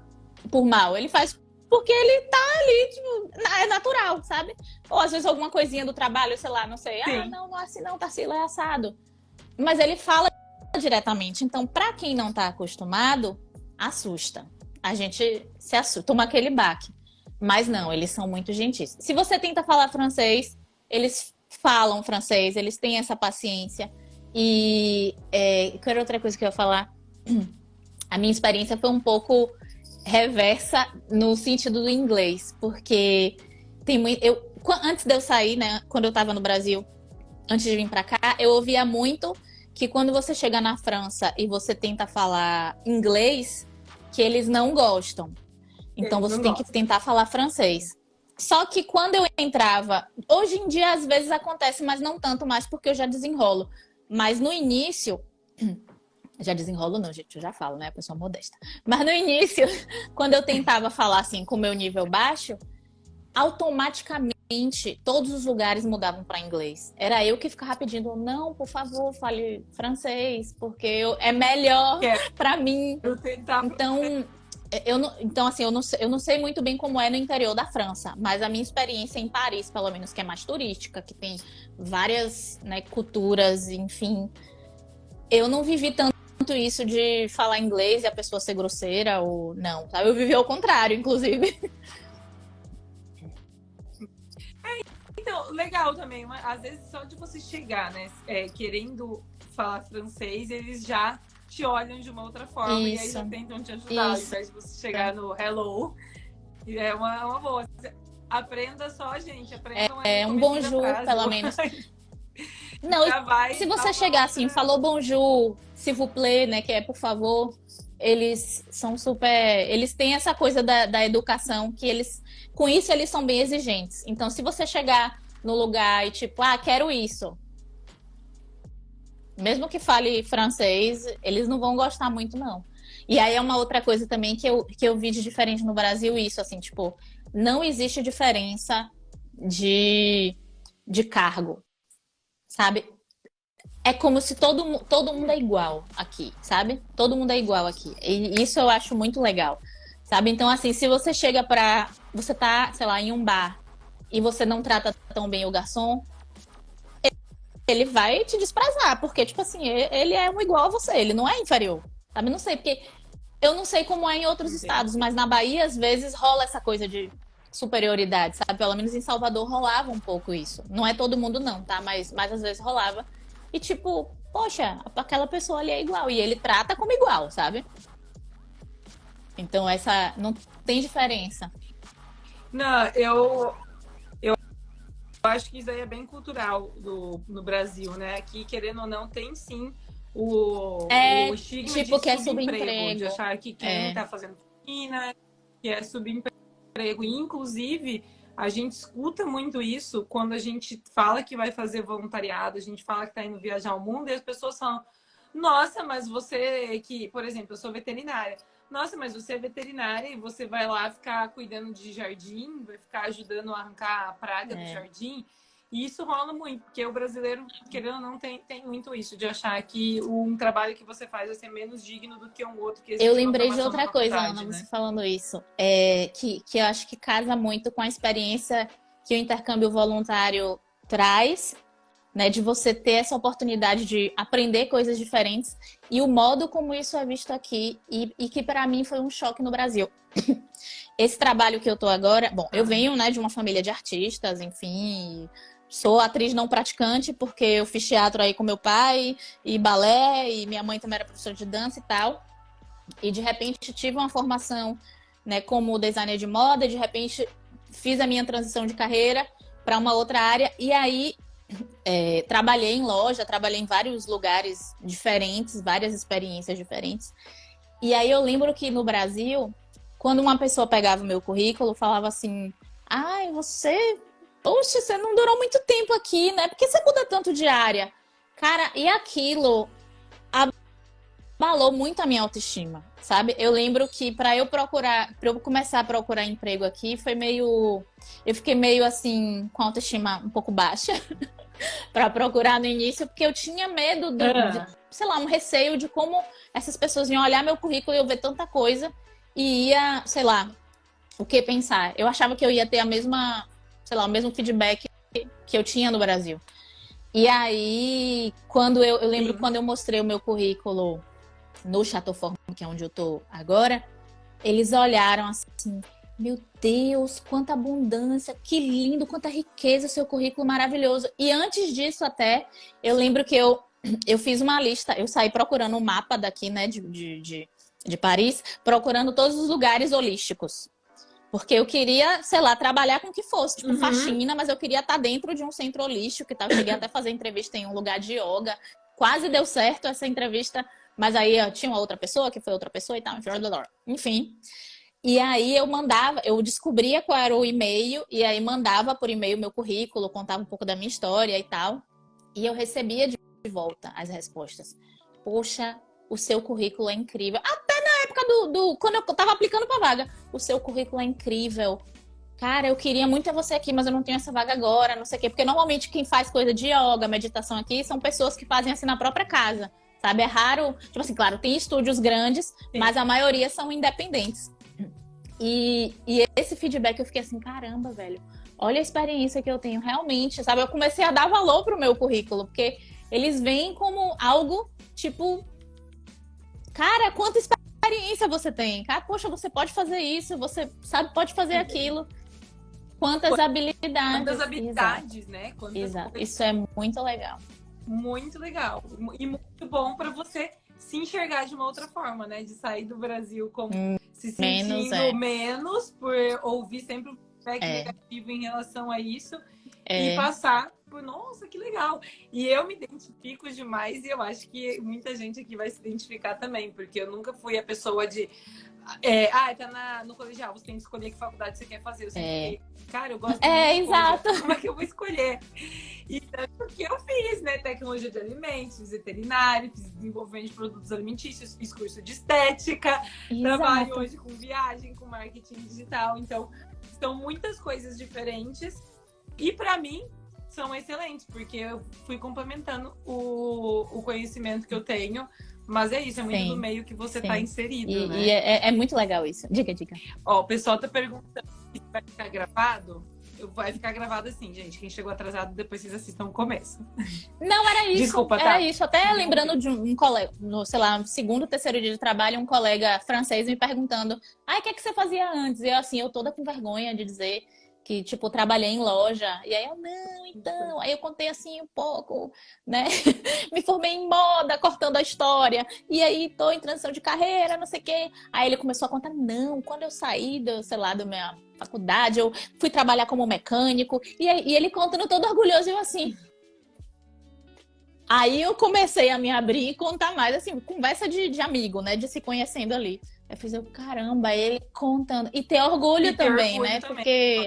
por mal. Ele faz porque ele tá ali, tipo, é natural, sabe? Ou às vezes alguma coisinha do trabalho, sei lá, não sei. Ah, Sim. não é assim não, Tarsila, é assado. Mas ele fala diretamente. Então, pra quem não tá acostumado, assusta. A gente se assusta, toma aquele baque. Mas não, eles são muito gentis. Se você tenta falar francês, eles falam francês, eles têm essa paciência. E qual era outra coisa que eu ia falar? A minha experiência foi um pouco reversa no sentido do inglês, porque tem muito. Antes de eu sair, né, quando eu estava no Brasil, antes de vir para cá, eu ouvia muito que quando você chega na França e você tenta falar inglês, que eles não gostam. Então Eles você não tem que gostam. tentar falar francês. Só que quando eu entrava, hoje em dia às vezes acontece, mas não tanto mais porque eu já desenrolo. Mas no início, já desenrolo não, gente, eu já falo, né? A pessoa modesta. Mas no início, quando eu tentava falar assim com o meu nível baixo, automaticamente todos os lugares mudavam para inglês. Era eu que ficava pedindo, não, por favor, fale francês, porque é melhor para mim. Quero tentar. Então, então assim, eu não sei muito bem como é no interior da França, mas a minha experiência em Paris, pelo menos, que é mais turística, que tem várias, né, culturas, enfim, eu não vivi tanto isso de falar inglês e a pessoa ser grosseira ou não, sabe? Eu vivi ao contrário, inclusive. Então, legal também. Às vezes, só de você chegar, né, querendo falar francês, eles já te olham de uma outra forma e aí já Isso, tentam te ajudar, ao isso. invés de você chegar no hello. E é uma boa. Aprenda só, gente. Aprendam aí É no um comecinho da bonjour, frase. pelo menos. Não, Já vai se dar você uma chegar assim, outra. falou bonjour, s'il vous plaît, né, que é por favor, eles são super, eles têm essa coisa da educação que eles, com isso eles são bem exigentes. Então, se você chegar no lugar e tipo, ah, quero isso, mesmo que fale francês, eles não vão gostar muito não. E aí é uma outra coisa também que eu vi de diferente no Brasil, isso assim, tipo, não existe diferença de cargo, sabe? É como se todo mundo é igual aqui, sabe? Todo mundo é igual aqui. E isso eu acho muito legal, sabe? Então, assim, se você chega pra. Você tá, sei lá, em um bar e você não trata tão bem o garçom, ele vai te desprezar, porque, tipo assim, ele é um igual a você, ele não é inferior, sabe? Não sei, porque eu não sei como é em outros estados, mas na Bahia, às vezes, rola essa coisa de superioridade, sabe? Pelo menos em Salvador rolava um pouco isso. Não é todo mundo, não, tá? Mas às vezes rolava. E tipo, poxa, aquela pessoa ali é igual. E ele trata como igual, sabe? Então essa não tem diferença. Não, eu acho que isso aí é bem cultural no Brasil, né? Aqui, querendo ou não, tem sim o É estigma tipo de que é subemprego, de subemprego. achar que quem É, tá fazendo faxina, que é subemprego. E, inclusive, a gente escuta muito isso quando a gente fala que vai fazer voluntariado, a gente fala que está indo viajar ao mundo, e as pessoas falam, nossa, mas você que, por exemplo, eu sou veterinária. Nossa, mas você é veterinária e você vai lá ficar cuidando de jardim, vai ficar ajudando a arrancar a praga do é. jardim. E isso rola muito, porque o brasileiro, querendo ou não, tem muito isso, de achar que um trabalho que você faz vai ser menos digno do que um outro que Eu exige uma lembrei de formação na outra coisa, faculdade, Ana, você né? falando isso, que eu acho que casa muito com a experiência que o intercâmbio voluntário traz, né, de você ter essa oportunidade de aprender coisas diferentes e o modo como isso é visto aqui e que para mim foi um choque no Brasil. Esse trabalho que eu tô agora, bom, eu Ah, venho, né, de uma família de artistas, enfim, sou atriz não praticante porque eu fiz teatro aí com meu pai e balé e minha mãe também era professora de dança e tal. E de repente tive uma formação, né, como designer de moda, de repente fiz a minha transição de carreira para uma outra área e aí trabalhei em loja, trabalhei em vários lugares diferentes, várias experiências diferentes. E aí eu lembro que no Brasil, quando uma pessoa pegava o meu currículo, falava assim: ai, poxa, você não durou muito tempo aqui, né? Por que você muda tanto de área? Cara, e aquilo abalou muito a minha autoestima, sabe? Eu lembro que para eu começar a procurar emprego aqui, eu fiquei meio assim com a autoestima um pouco baixa para procurar no início, porque eu tinha medo sei lá, um receio de como essas pessoas iam olhar meu currículo e eu ver tanta coisa e ia, sei lá, o que pensar. Eu achava que eu ia ter a mesma, sei lá, o mesmo feedback que eu tinha no Brasil. E aí, quando eu lembro Sim. quando eu mostrei o meu currículo no Chateau Forme, que é onde eu tô agora, eles olharam assim, meu Deus, quanta abundância, que lindo, quanta riqueza, seu currículo maravilhoso. E antes disso até, eu lembro que eu fiz uma lista, eu saí procurando um mapa daqui, né, de Paris, procurando todos os lugares holísticos. Porque eu queria, sei lá, trabalhar com o que fosse, tipo Uhum. faxina, mas eu queria estar dentro de um centro holístico e tal. Cheguei até a fazer entrevista em um lugar de yoga. Quase deu certo essa entrevista, mas aí ó, tinha uma outra pessoa, que foi outra pessoa e tal. Enfim. E aí eu mandava, eu descobria qual era o e-mail, e aí mandava por e-mail meu currículo, contava um pouco da minha história e tal. E eu recebia de volta as respostas. Poxa, o seu currículo é incrível. Até na época quando eu tava aplicando pra vaga. O seu currículo é incrível. Cara, eu queria muito ter você aqui, mas eu não tenho essa vaga agora, não sei o quê. Porque normalmente quem faz coisa de yoga, meditação aqui, são pessoas que fazem assim na própria casa. Sabe? É raro. Tipo assim, claro, tem estúdios grandes, Sim. mas a maioria são independentes. E esse feedback eu fiquei assim, caramba, velho. Olha a experiência que eu tenho realmente, sabe? Eu comecei a dar valor pro meu currículo, porque eles veem como algo tipo, cara, quanta experiência você tem? Cara, poxa, você pode fazer isso, você sabe, pode fazer aquilo. Quantas Quantas habilidades. Exato, habilidades, né? Quantas exato. coisas. Isso é muito legal. Muito legal. E muito bom para você se enxergar de uma outra forma, né? De sair do Brasil como se Menos sentindo menos por ouvir sempre um feedback é, negativo em relação a isso e é, passar por, nossa, que legal. E eu me identifico demais e eu acho que muita gente aqui vai se identificar também, porque eu nunca fui a pessoa de tá no colegial, você tem que escolher que faculdade você quer fazer. Eu sempre fiquei, cara, eu gosto de um monte de coisa, exato. como é que eu vou escolher? E tanto que eu fiz, né? Tecnologia de alimentos, fiz veterinário, fiz desenvolvimento de produtos alimentícios, fiz curso de estética, trabalho Exato. hoje com viagem, com marketing digital. Então, são muitas coisas diferentes. E para mim, são excelentes, porque eu fui complementando o conhecimento que eu tenho. Mas é isso, é muito do Sim, meio que você está sim. inserido, E né? é muito legal isso. Diga, diga. Ó, o pessoal tá perguntando se vai ficar gravado. Vai ficar gravado assim, gente. Quem chegou atrasado, depois vocês assistam o começo. Não, era isso, Desculpa, era tá? isso. Até lembrando de um colega, no, sei lá, segundo, terceiro dia de trabalho, um colega francês me perguntando: ai, o que é que você fazia antes? E eu, assim, eu toda com vergonha de dizer que, tipo, trabalhei em loja. E aí eu, não, então. Aí eu contei, assim, um pouco, né? Me formei em moda, cortando a história. E aí tô em transição de carreira, não sei o quê. Aí ele começou a contar: não, quando eu saí, sei lá, da minha faculdade, eu fui trabalhar como mecânico. E ele contando todo orgulhoso, e eu assim. Aí eu comecei a me abrir e contar mais, assim, conversa de amigo, né? De se conhecendo ali. Eu fiz, caramba, ele contando. E ter E orgulho ter também, orgulho né? também. Porque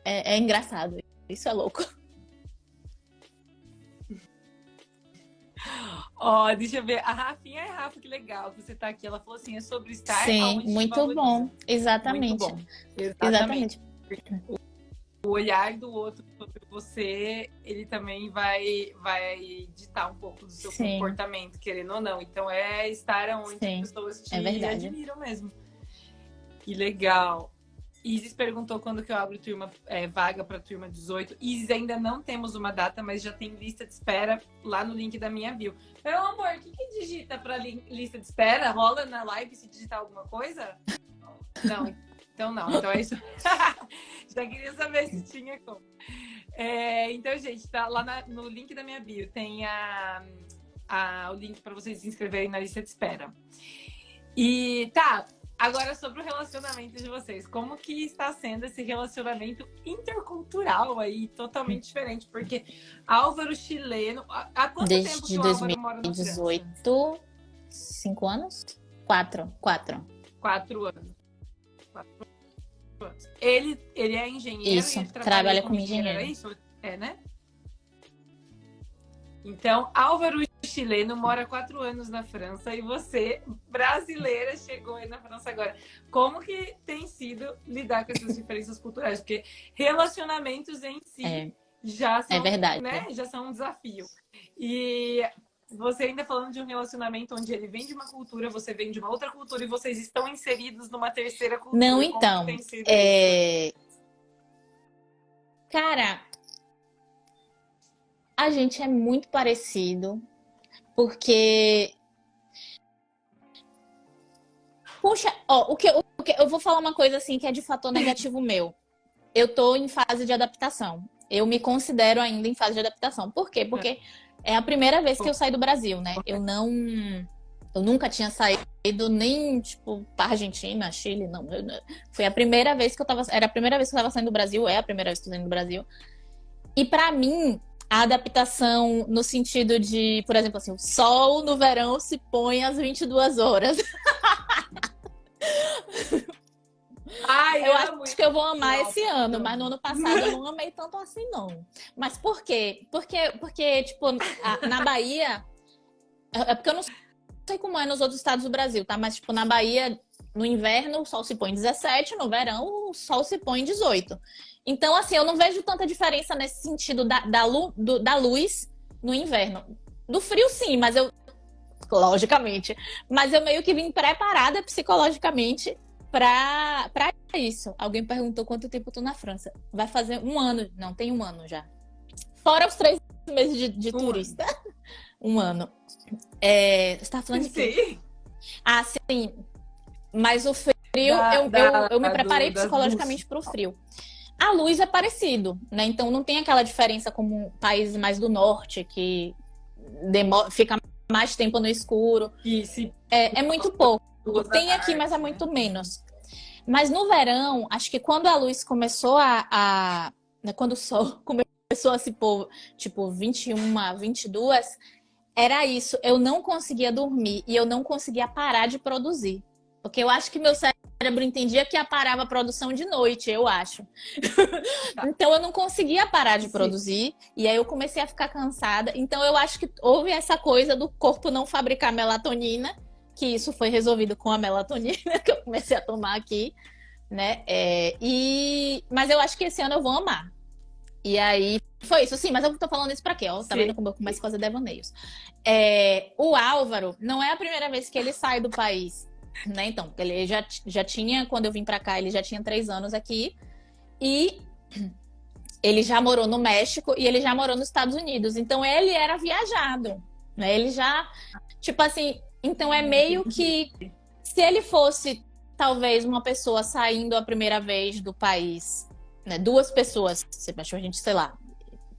é engraçado. Isso é louco. Ó, deixa eu ver. A Rafinha é Rafa, que legal que você tá aqui. Ela falou assim: é sobre estar Sim, aonde te muito valoriza. bom. Muito Exatamente. bom. Exatamente. Exatamente. O olhar do outro sobre você, ele também vai ditar um pouco do seu Sim, comportamento, querendo ou não. Então é estar onde as sim. pessoas te É verdade. admiram mesmo. Que legal. Isis perguntou quando que eu abro vaga para turma 18. Isis, ainda não temos uma data, mas já tem lista de espera lá no link da minha bio. Meu amor, o que digita para lista de espera? Rola na live se digitar alguma coisa? Não, então não. Então é isso. Já queria saber se tinha como. Então, gente, tá lá no link da minha bio. Tem o link para vocês se inscreverem na lista de espera. E tá, agora sobre o relacionamento de vocês. Como que está sendo esse relacionamento intercultural aí, totalmente diferente? Porque Álvaro chileno... Há quanto tempo que Desde o Álvaro mora na França? 2018, 5 anos? Quatro. 4 anos. 4 anos. Ele é engenheiro e Isso, ele trabalha trabalha como como engenheiro, era engenheiro. isso? É, né? Então, Álvaro chileno mora 4 anos na França e você, brasileira, chegou aí na França agora. Como que tem sido lidar com essas diferenças culturais? Porque relacionamentos em si É, já é são, verdade. né, já são um desafio. E você ainda falando de um relacionamento onde ele vem de uma cultura, você vem de uma outra cultura e vocês estão inseridos numa terceira cultura. Não, Como que então, tem sido isso? cara, a gente é muito parecido, porque, puxa, ó, eu vou falar uma coisa assim que é de fator negativo meu. Eu tô em fase de adaptação. Eu me considero ainda em fase de adaptação. Por quê? Porque é a primeira vez que eu saio do Brasil, né? Eu nunca tinha saído nem, tipo, pra Argentina, Chile, não. Foi a primeira vez que eu tava, era a primeira vez que eu tava saindo do Brasil, é a primeira vez que eu tô saindo do Brasil. E pra mim, a adaptação no sentido de, por exemplo, assim, o sol no verão se põe às 22 horas. Ai, Eu amo acho isso. que eu vou amar Nossa, esse ano, mas no amo. ano passado eu não amei tanto assim, não. Mas por quê? Porque tipo, na Bahia, é porque eu não sei como é nos outros estados do Brasil, tá? Mas, tipo, na Bahia, no inverno, o sol se põe 17, no verão, o sol se põe 18. Então, assim, eu não vejo tanta diferença nesse sentido da luz no inverno. Do frio, sim, mas logicamente. Mas eu meio que vim preparada psicologicamente pra isso. Alguém perguntou quanto tempo eu tô na França. Vai fazer um ano. Não, tem um ano já. Fora os 3 meses de turista. Um ano. Você tá falando de quê? Sim. Ah, sim. Mas o frio, eu me preparei Das luzes. psicologicamente pro frio. A luz é parecido, né? Então não tem aquela diferença como países mais do norte, que fica mais tempo no escuro. Que se É muito pouco. duas da Tem aqui, mas é tarde, né? muito menos. Mas no verão, acho que quando a luz começou né, quando o sol começou a se pôr, tipo, 21, 22, era isso. Eu não conseguia dormir e eu não conseguia parar de produzir. Porque eu acho que meu cérebro entendia que ia parar a produção de noite, eu acho. Então eu não conseguia parar de Sim. produzir e aí eu comecei a ficar cansada. Então eu acho que houve essa coisa do corpo não fabricar melatonina, que isso foi resolvido com a melatonina que eu comecei a tomar aqui, né? Mas eu acho que esse ano eu vou amar. E aí foi isso, sim, mas eu tô falando isso pra quê? Ó, tá vendo como eu começo a fazer devaneios? O Álvaro, não é a primeira vez que ele sai do país, né? Então, ele já tinha, quando eu vim pra cá, ele já tinha 3 anos aqui. E ele já morou no México e ele já morou nos Estados Unidos. Então, ele era viajado, né? Ele já, tipo assim, então é meio que se ele fosse, talvez, uma pessoa saindo a primeira vez do país, né? 2 pessoas, a gente, sei lá,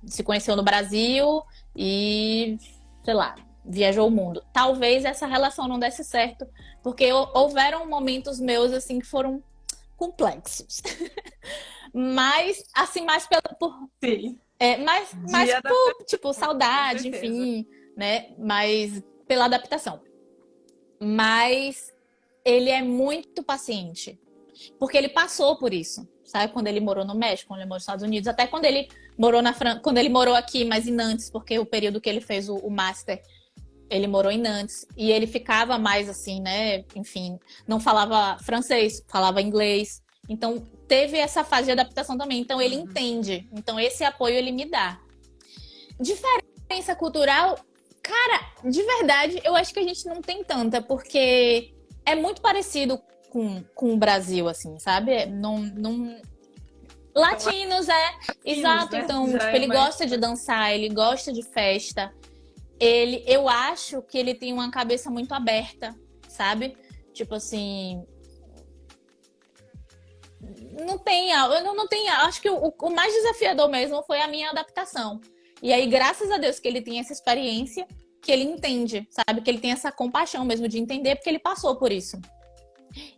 se conheceu no Brasil e, sei lá, viajou o mundo. Talvez essa relação não desse certo, porque houveram momentos meus, assim, que foram complexos. Mas, assim, mais Sim. mais Dia da por, tipo, com saudade, certeza. enfim, né? Mas pela adaptação. Mas ele é muito paciente. Porque ele passou por isso. Sabe? Quando ele morou no México, quando ele morou nos Estados Unidos, até quando ele morou quando ele morou aqui, mas em Nantes, porque o período que ele fez o Master, ele morou em Nantes. E ele ficava mais assim, né? Enfim, não falava francês, falava inglês. Então, teve essa fase de adaptação também. Então, ele entende. Então, esse apoio ele me dá. Diferença cultural, cara, de verdade, eu acho que a gente não tem tanta, porque é muito parecido com o Brasil, assim, sabe? Não. Latinos Latinos, exato. né? Então, Já tipo, é ele mais. gosta de dançar, ele gosta de festa. Eu acho que ele tem uma cabeça muito aberta, sabe? Tipo assim, eu não tenho, acho que o mais desafiador mesmo foi a minha adaptação. E aí, graças a Deus que ele tem essa experiência, que ele entende, sabe? Que ele tem essa compaixão mesmo de entender, porque ele passou por isso.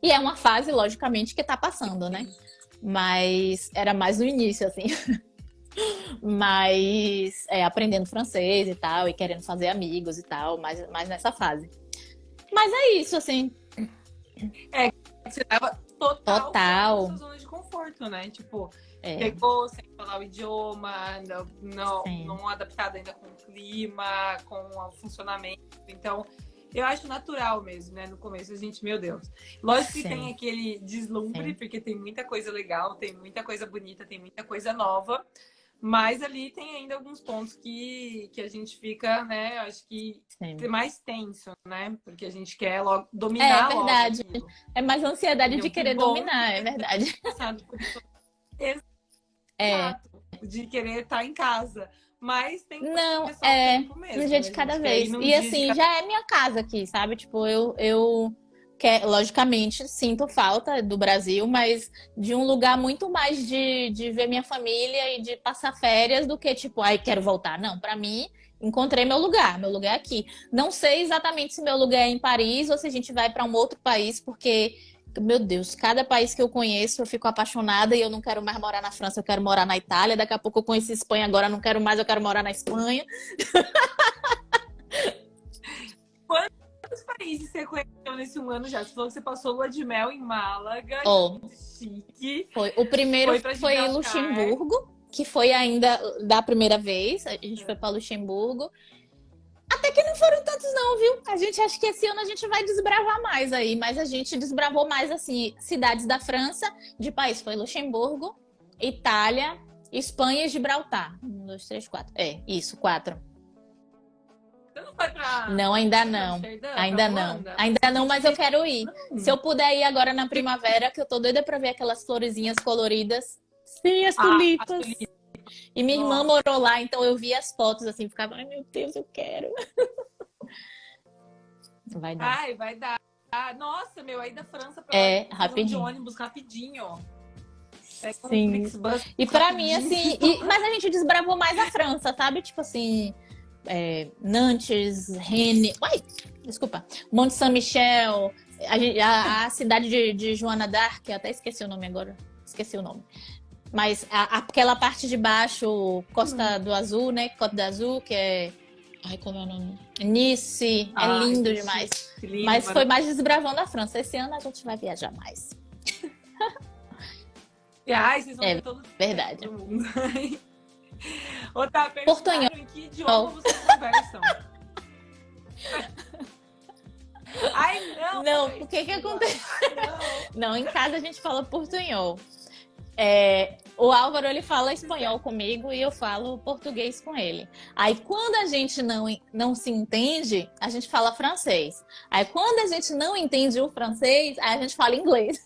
E é uma fase, logicamente, que tá passando, né? Mas era mais no início, assim. Mas aprendendo francês e tal, e querendo fazer amigos e tal, mais nessa fase. Mas é isso, assim. Você tava total fora da Total. sua zona de conforto, né? Tipo, É, pegou sem falar o idioma, sim, não adaptado ainda com o clima, com o funcionamento. Então, eu acho natural mesmo, né? No começo a gente, meu Deus. Lógico que tem sim, aquele deslumbre, sim. porque tem muita coisa legal, tem muita coisa bonita, tem muita coisa nova. Mas ali tem ainda alguns pontos que a gente fica, né? Acho que Sim. mais tenso, né? Porque a gente quer logo É dominar logo verdade. aquilo. É mais ansiedade Entendeu? de Que querer bom dominar, é que verdade. passado por isso. É. Exato. De querer estar em casa. Mas tem que Não, ser só o é tempo um mesmo, dia né, de cada gente? Que aí vez. num E dia de assim, cada já é minha casa aqui, sabe? Tipo, eu logicamente, sinto falta do Brasil, mas de um lugar muito mais de ver minha família e de passar férias do que, tipo, ai, quero voltar. Não, pra mim, encontrei meu lugar é aqui. Não sei exatamente se meu lugar é em Paris ou se a gente vai pra um outro país, porque, meu Deus, cada país que eu conheço eu fico apaixonada e eu não quero mais morar na França, eu quero morar na Itália. Daqui a pouco eu conheci Espanha, agora eu não quero mais, eu quero morar na Espanha. países você conheceu nesse um ano já. Você falou que você passou lua de mel em Málaga, que é Oh, muito chique. foi. O primeiro Foi pra foi Gibraltar. Luxemburgo, que foi ainda da primeira vez. A gente foi para Luxemburgo. Até que não foram tantos, não, viu? A gente acha que esse ano a gente vai desbravar mais aí, mas a gente desbravou mais, assim, cidades da França, de país. Foi Luxemburgo, Itália, Espanha e Gibraltar. Um, dois, três, quatro. É, isso, quatro. Você não foi Não, ainda pra não. Amsterdã, pra Ainda não. Holanda? Ainda não, mas eu quero ir. Se eu puder ir agora na Não. primavera, que eu tô doida pra ver aquelas florezinhas coloridas. Sim, as Ah, a tulipas. Suíça. E minha irmã Nossa. morou lá, então eu vi as fotos assim, ficava, ai meu Deus, eu quero. Vai dar. Ai, vai dar. Ah, nossa, meu, aí da França pra lá, É, vocês vão de rapidinho. ônibus rapidinho. Pega um Sim. Flixbus E pra mim, rapidinho. assim, mas a gente desbravou mais a França, sabe? Tipo assim, Nantes, Rennes, uai, desculpa, Mont Saint-Michel, a cidade de Joana d'Arc, eu até esqueci o nome agora, esqueci o nome. Mas aquela parte de baixo, Costa do Azul, né? Côte d'Azur, que é. Ai, como é o nome? Nice, é Ai, lindo que demais. chique, lindo, Mas foi mais desbravando a França. Esse ano a gente vai viajar mais. ai, vocês vão É ter todo o verdade. tempo do mundo. Ô, tá, Portunhol. perguntaram em que idioma vocês conversam. Ai, não! Não, o que acontece? Não. Não, em casa a gente fala portunhol. O Álvaro, ele fala espanhol comigo e eu falo português com ele. Aí, quando a gente não se entende, a gente fala francês. Aí, quando a gente não entende o francês, aí a gente fala inglês.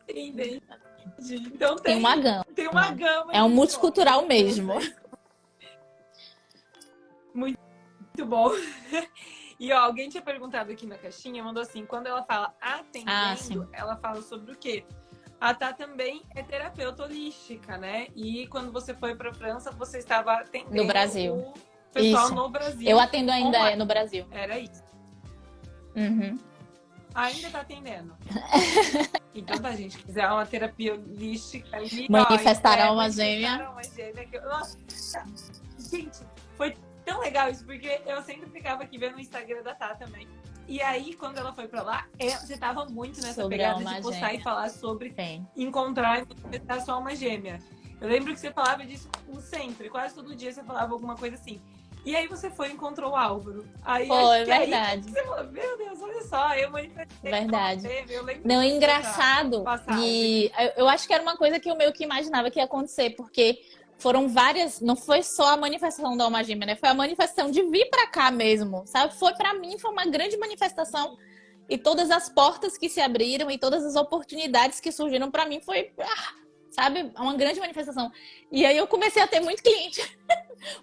Entendi. Então Tem uma gama. tem uma gama É um de multicultural idiomas. mesmo. Muito bom. E ó, alguém tinha perguntado aqui na caixinha, mandou assim, quando ela fala atendendo, ela fala sobre o quê? A Tá também é terapeuta holística, né? E quando você foi para França, você estava atendendo No Brasil. o pessoal Isso. no Brasil. Eu atendo ainda online. no Brasil. Era isso. Uhum. Ainda tá atendendo. Então, tá, gente, quiser uma terapia holística ali, Manifestar ó, alma gêmea. manifestar alma gêmea. Nossa, gente, foi tão legal isso, porque eu sempre ficava aqui vendo o Instagram da Tá também. E aí, quando ela foi pra lá, você tava muito nessa Sobre pegada alma de postar gêmea. e falar sobre Sim. encontrar e manifestar sua alma gêmea. Eu lembro que você falava disso sempre, quase todo dia você falava alguma coisa assim. E aí você foi e encontrou o Álvaro. Aí, Foi, acho que verdade. Aí, você falou, meu Deus, olha só, eu manifestei. Verdade. Eu lembro Não, disso, engraçado. passagem. E eu acho que era uma coisa que eu meio que imaginava que ia acontecer, porque foram várias, não foi só a manifestação da alma gêmea, né? Foi a manifestação de vir pra cá mesmo, sabe? Foi pra mim, foi uma grande manifestação e todas as portas que se abriram e todas as oportunidades que surgiram pra mim foi, sabe, uma grande manifestação. E aí eu comecei a ter muito cliente.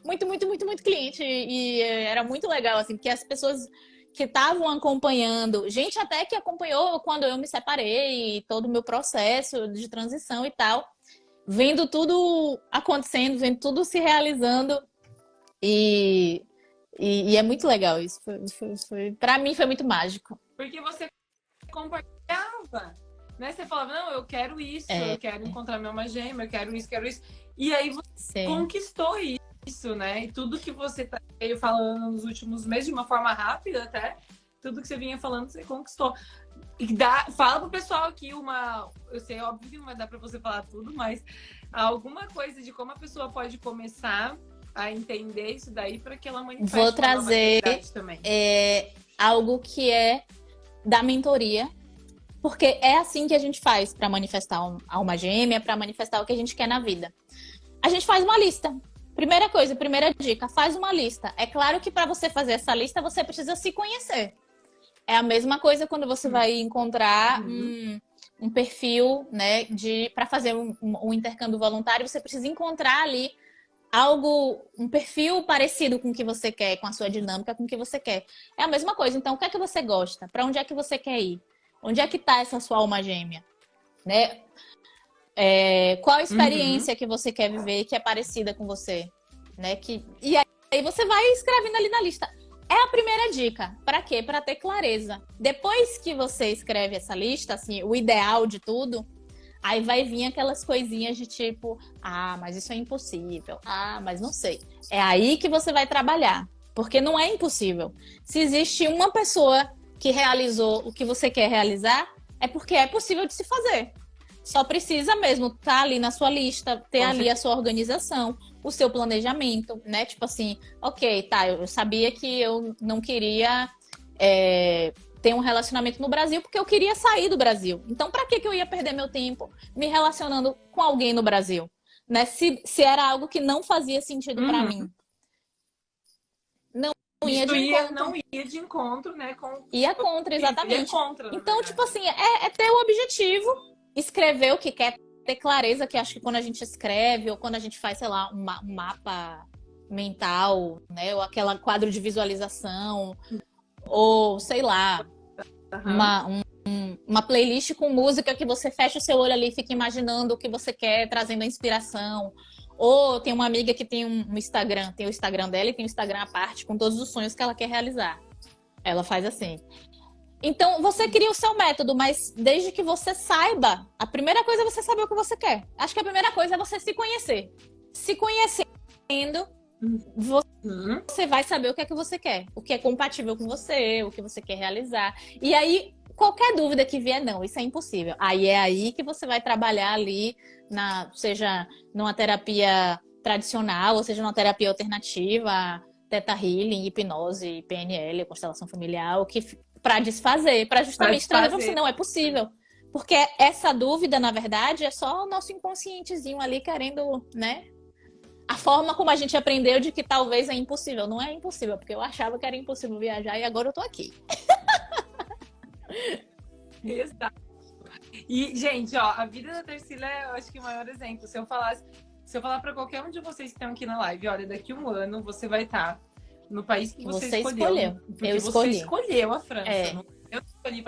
muito cliente e era muito legal assim, porque as pessoas que estavam acompanhando, gente até que acompanhou quando eu me separei, todo o meu processo de transição e tal, vendo tudo acontecendo, vendo tudo se realizando e é muito legal isso. Para mim foi muito mágico. Porque você compartilhava, né? Você falava, não, eu quero isso, eu quero encontrar minha alma gêmea, eu quero isso, quero isso. E aí você conquistou isso, né? E tudo que você veio falando nos últimos meses, de uma forma rápida até, tudo que você vinha falando, você conquistou. E fala pro pessoal aqui eu sei, óbvio que não vai dar pra você falar tudo, mas alguma coisa de como a pessoa pode começar a entender isso daí para que ela manifeste. Vou trazer também. Algo que é da mentoria, Porque é assim que a gente faz para manifestar a alma gêmea, para manifestar o que a gente quer na vida. A gente faz uma lista. Primeira coisa, primeira dica, faz uma lista. É claro que para você fazer essa lista, você precisa se conhecer. É a mesma coisa quando você vai encontrar um perfil, né, para fazer um intercâmbio voluntário, você precisa encontrar ali algo, um perfil parecido com o que você quer, com a sua dinâmica, com o que você quer. É a mesma coisa. Então, o que é que você gosta? Para onde é que você quer ir? Onde é que está essa sua alma gêmea? Né? Qual a experiência que você quer viver que é parecida com você? Né? E aí você vai escrevendo ali na lista. É a primeira dica. Para quê? Para ter clareza. Depois que você escreve essa lista, assim, o ideal de tudo, aí vai vir aquelas coisinhas de tipo, mas isso é impossível. Mas não sei. É aí que você vai trabalhar. Porque não é impossível. Se existe uma pessoa que realizou o que você quer realizar, é porque é possível de se fazer. Só precisa mesmo estar ali na sua lista, ter ali a sua organização, o seu planejamento, né? Tipo assim, ok, tá, eu sabia que eu não queria ter um relacionamento no Brasil porque eu queria sair do Brasil. Então, para que eu ia perder meu tempo me relacionando com alguém no Brasil? Né? Se era algo que não fazia sentido para mim. Não ia de encontro. Não ia de encontro, né? Ia contra, exatamente. Ia contra, então, tipo assim, é ter o objetivo, escrever o que quer, ter clareza, que acho que quando a gente escreve, ou quando a gente faz, sei lá, um mapa mental, né? Ou aquela quadro de visualização, ou sei lá, uma playlist com música que você fecha o seu olho ali e fica imaginando o que você quer, trazendo a inspiração. Ou tem uma amiga que tem um Instagram, tem o Instagram dela e tem o Instagram à parte, com todos os sonhos que ela quer realizar. Ela faz assim. Então, você cria o seu método, mas desde que você saiba, a primeira coisa é você saber o que você quer. Acho que a primeira coisa é você se conhecer. Se conhecendo, você vai saber o que é que você quer, o que é compatível com você, o que você quer realizar. E aí, qualquer dúvida que vier, não, isso é impossível. Aí é aí que você vai trabalhar ali, seja numa terapia tradicional, ou seja numa terapia alternativa, Theta Healing, hipnose, PNL, constelação familiar, para desfazer, para justamente trazer para você, não é possível. Porque essa dúvida, na verdade, é só o nosso inconscientezinho ali querendo, né? A forma como a gente aprendeu de que talvez é impossível. Não é impossível, porque eu achava que era impossível viajar e agora eu tô aqui. Exato. E, gente, ó, a vida da Tarsila é, eu acho que o maior exemplo. Se eu falar para qualquer um de vocês que estão aqui na live, olha, daqui a um ano você vai estar no país que você escolheu. Eu escolhi. Você escolheu a França. Eu escolhi.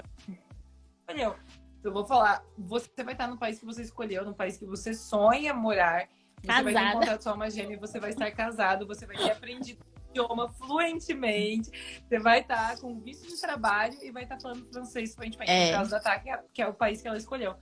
Escolheu. Eu vou falar, você vai estar no país que você escolheu, no país que você sonha morar. Você vai encontrar sua alma gêmea, você vai estar casado, você vai ter aprendido o idioma fluentemente, você vai estar com visto de trabalho e vai estar falando francês fluentemente, no caso da Tá, que é o país que ela escolheu.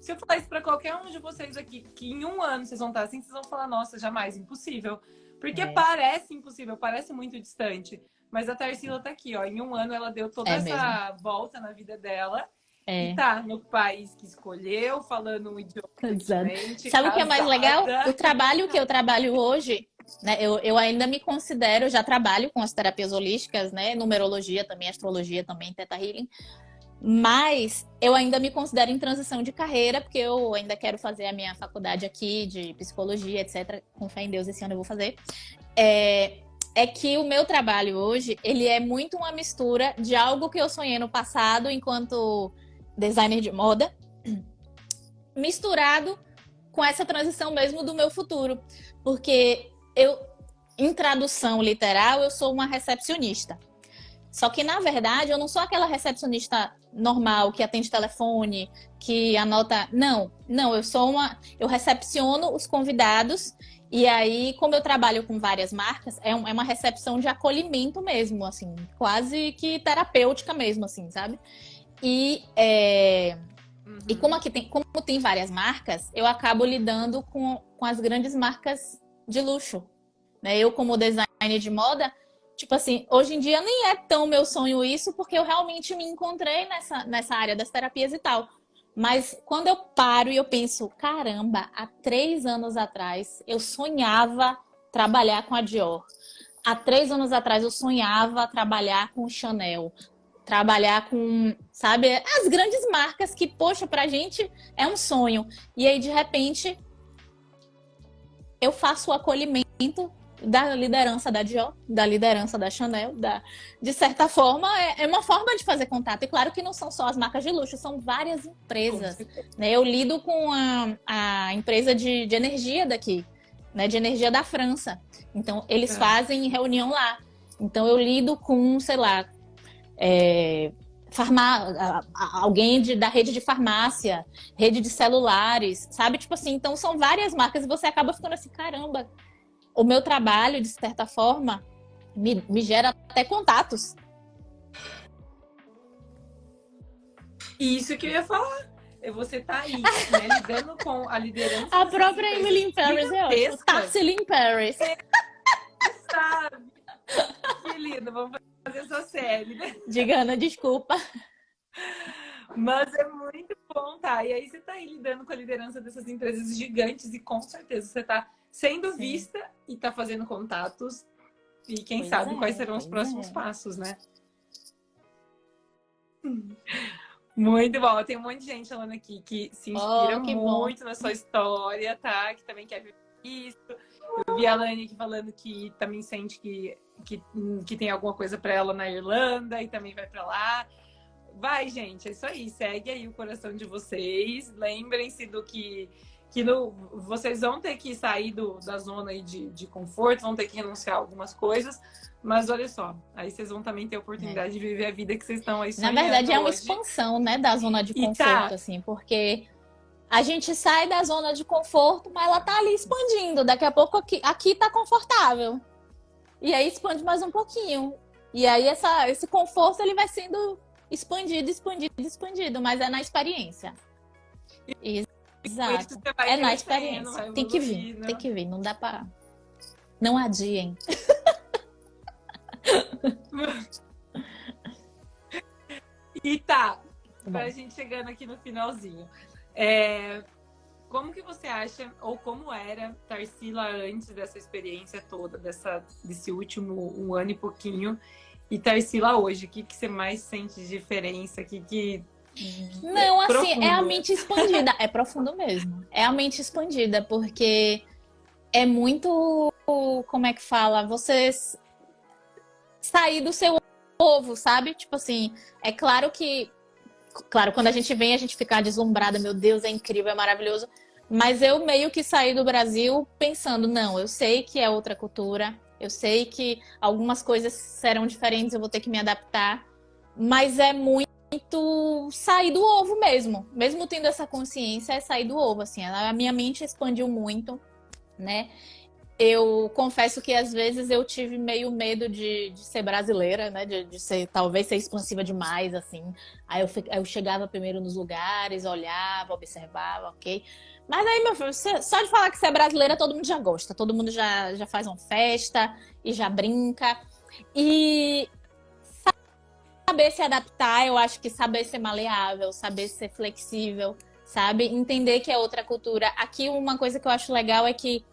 Se eu falar isso para qualquer um de vocês aqui, que em um ano vocês vão estar assim, vocês vão falar, nossa, jamais, impossível. Porque parece impossível, parece muito distante. Mas a Tarsila tá aqui, ó. Em um ano ela deu toda essa volta na vida dela. E tá no país que escolheu, falando um idioma diferente. Sabe o que é mais legal? O trabalho que eu trabalho hoje, né? Eu ainda me considero, já trabalho com as terapias holísticas, né? Numerologia também, astrologia também, Theta Healing. Mas eu ainda me considero em transição de carreira, porque eu ainda quero fazer a minha faculdade aqui de psicologia, etc. Com fé em Deus, esse ano eu vou fazer. É que o meu trabalho hoje, ele é muito uma mistura de algo que eu sonhei no passado enquanto designer de moda, misturado com essa transição mesmo do meu futuro. Porque em tradução literal, eu sou uma recepcionista. Só que, na verdade, eu não sou aquela recepcionista normal que atende telefone, que anota... Não, eu recepciono os convidados e aí, como eu trabalho com várias marcas, é uma recepção de acolhimento mesmo, assim, quase que terapêutica mesmo, assim, sabe? E como tem várias marcas, eu acabo lidando com as grandes marcas de luxo. Né? Eu, como designer de moda, tipo assim, hoje em dia nem é tão meu sonho isso, porque eu realmente me encontrei nessa área das terapias e tal. Mas quando eu paro e eu penso, caramba, há 3 anos atrás eu sonhava trabalhar com a Dior. Há 3 anos atrás eu sonhava trabalhar com Chanel. Trabalhar com sabe? As grandes marcas que, poxa, pra gente é um sonho. E aí, de repente, eu faço o acolhimento da liderança da Dior, da liderança da Chanel, de certa forma, é uma forma de fazer contato. E claro que não são só as marcas de luxo, são várias empresas. Né? Eu lido com a empresa de energia daqui, né? De energia da França. Então, eles fazem reunião lá. Então, eu lido com, sei lá, alguém da rede de farmácia, rede de celulares, sabe? Tipo assim, então são várias marcas e você acaba ficando assim, caramba, o meu trabalho, de certa forma, me gera até contatos. Isso que eu ia falar. Você tá aí, né, lidando com a liderança. A própria Emily in Paris é ótimo. Tarsila in Paris. Sabe? Que lindo, vamos fazer essa série, né? Diga, Ana, desculpa. Mas é muito bom, tá? E aí você tá aí lidando com a liderança dessas empresas gigantes e com certeza você tá sendo vista e tá fazendo contatos. E quem sabe quais serão os próximos passos, né? Muito bom. Tem um monte de gente falando aqui que se inspira muito na sua história, tá? Que também quer ver isso. Eu vi a Lani aqui falando que também sente que tem alguma coisa para ela na Irlanda e também vai para lá. Vai, gente, é isso aí. Segue aí o coração de vocês. Lembrem-se do que vocês vão ter que sair da zona aí de conforto, vão ter que renunciar a algumas coisas. Mas olha só, aí vocês vão também ter a oportunidade de viver a vida que vocês estão aí sonhando. Na verdade, é uma hoje. expansão, né, da zona de conforto, assim, porque a gente sai da zona de conforto, mas ela tá ali expandindo. Daqui a pouco aqui tá confortável. E aí expande mais um pouquinho. E aí esse conforto ele vai sendo expandido, mas é na experiência. Exato. É na experiência. Tem que vir. Não dá pra... Não adiem. E tá, pra gente chegando aqui no finalzinho. Como que você acha, ou como era Tarsila antes dessa experiência toda, desse último 1 ano e pouquinho, e Tarsila hoje? O que você mais sente de diferença? Não, assim, profundo. É a mente expandida. É profundo mesmo. É a mente expandida, porque é muito, como é que fala? Você sair do seu ovo, sabe? Tipo assim, é claro que... Claro, quando a gente vem, a gente fica deslumbrada. Meu Deus, é incrível, é maravilhoso. Mas eu meio que saí do Brasil pensando, não, eu sei que é outra cultura. Eu sei que algumas coisas serão diferentes, eu vou ter que me adaptar. Mas é muito sair do ovo mesmo. Mesmo tendo essa consciência, é sair do ovo, assim. A minha mente expandiu muito, né? Eu confesso que às vezes eu tive meio medo de ser brasileira, né? De talvez ser expansiva demais, assim. Aí eu chegava primeiro nos lugares, olhava, observava, ok? Mas aí, meu filho, só de falar que você é brasileira, todo mundo já gosta. Todo mundo já faz uma festa e já brinca. E saber se adaptar, eu acho que saber ser maleável, saber ser flexível, sabe? Entender que é outra cultura. Aqui uma coisa que eu acho legal é que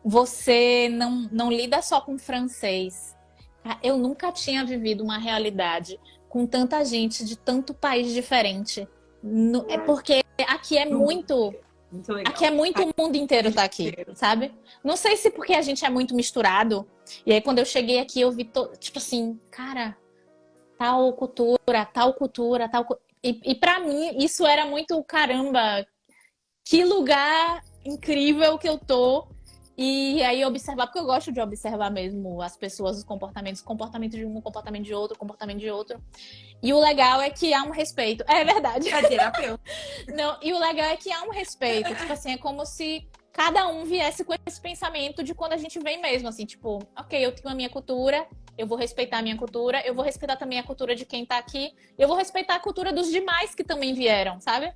você não lida só com francês. Eu nunca tinha vivido uma realidade com tanta gente de tanto país diferente. É porque aqui é muito legal. Aqui é muito o mundo inteiro tá aqui, sabe? Não sei se porque a gente é muito misturado. E aí quando eu cheguei aqui eu vi tipo assim, cara, tal cultura, tal cultura, tal... E pra mim isso era muito, caramba, que lugar incrível que eu tô. E aí observar, porque eu gosto de observar mesmo as pessoas, os comportamentos, comportamento de um, comportamento de outro, comportamento de outro. E o legal é que há um respeito. É verdade. É terapeuta. Não, e o legal é que há um respeito. Tipo assim, é como se cada um viesse com esse pensamento de quando a gente vem mesmo, assim, tipo, ok, eu tenho a minha cultura, eu vou respeitar a minha cultura, eu vou respeitar também a cultura de quem tá aqui, eu vou respeitar a cultura dos demais que também vieram, sabe?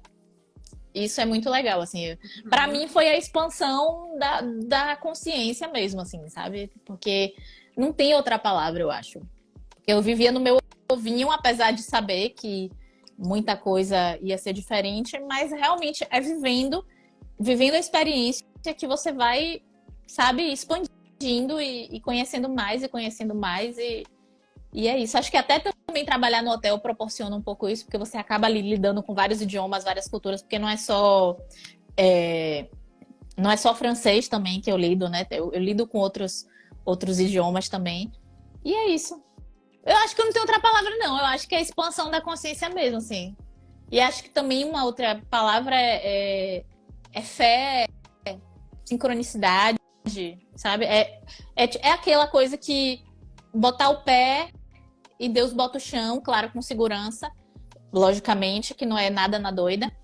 Isso é muito legal, assim. Pra mim foi a expansão da consciência mesmo, assim, sabe? Porque não tem outra palavra, eu acho. Eu vivia no meu ovinho, apesar de saber que muita coisa ia ser diferente, mas realmente é vivendo a experiência que você vai, sabe, expandindo e conhecendo mais e é isso. Acho que até também trabalhar no hotel proporciona um pouco isso, porque você acaba ali lidando com vários idiomas, várias culturas, porque não é só francês também que eu lido, né? Eu lido com outros idiomas também. E é isso. Eu acho que eu não tenho outra palavra, não. Eu acho que é a expansão da consciência mesmo, assim. E acho que também uma outra palavra é fé, sincronicidade, sabe? É aquela coisa que botar o pé e Deus bota o chão, claro, com segurança, logicamente, que não é nada na doida,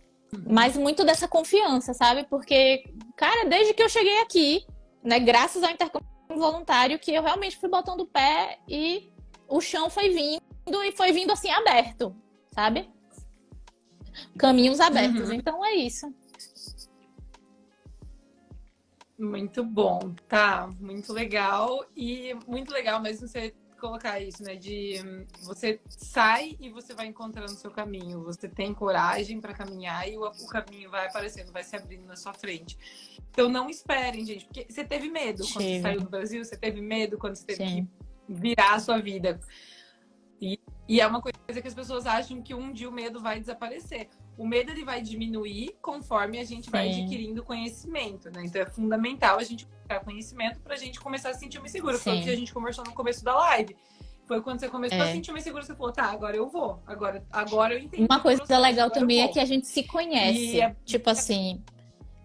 mas muito dessa confiança, sabe? Porque, cara, desde que eu cheguei aqui, né, graças ao intercâmbio voluntário, que eu realmente fui botando o pé e o chão foi vindo e foi vindo assim aberto, sabe? Caminhos abertos. Então é isso. Muito bom, tá? Muito legal. E muito legal mesmo você colocar isso, né? De você sai e você vai encontrando o seu caminho. Você tem coragem para caminhar e o caminho vai aparecendo, vai se abrindo na sua frente. Então não esperem, gente, porque você teve medo quando você saiu do Brasil, você teve medo quando você teve que virar a sua vida. E é uma coisa que as pessoas acham que um dia o medo vai desaparecer. O medo ele vai diminuir conforme a gente vai adquirindo conhecimento, né? Então é fundamental a gente buscar conhecimento para a gente começar a se sentir mais seguro. Foi o que a gente conversou no começo da live. Foi quando você começou a se sentir mais seguro, você falou, tá, agora eu vou. Agora eu entendi. Uma coisa legal também é que a gente se conhece. Tipo assim,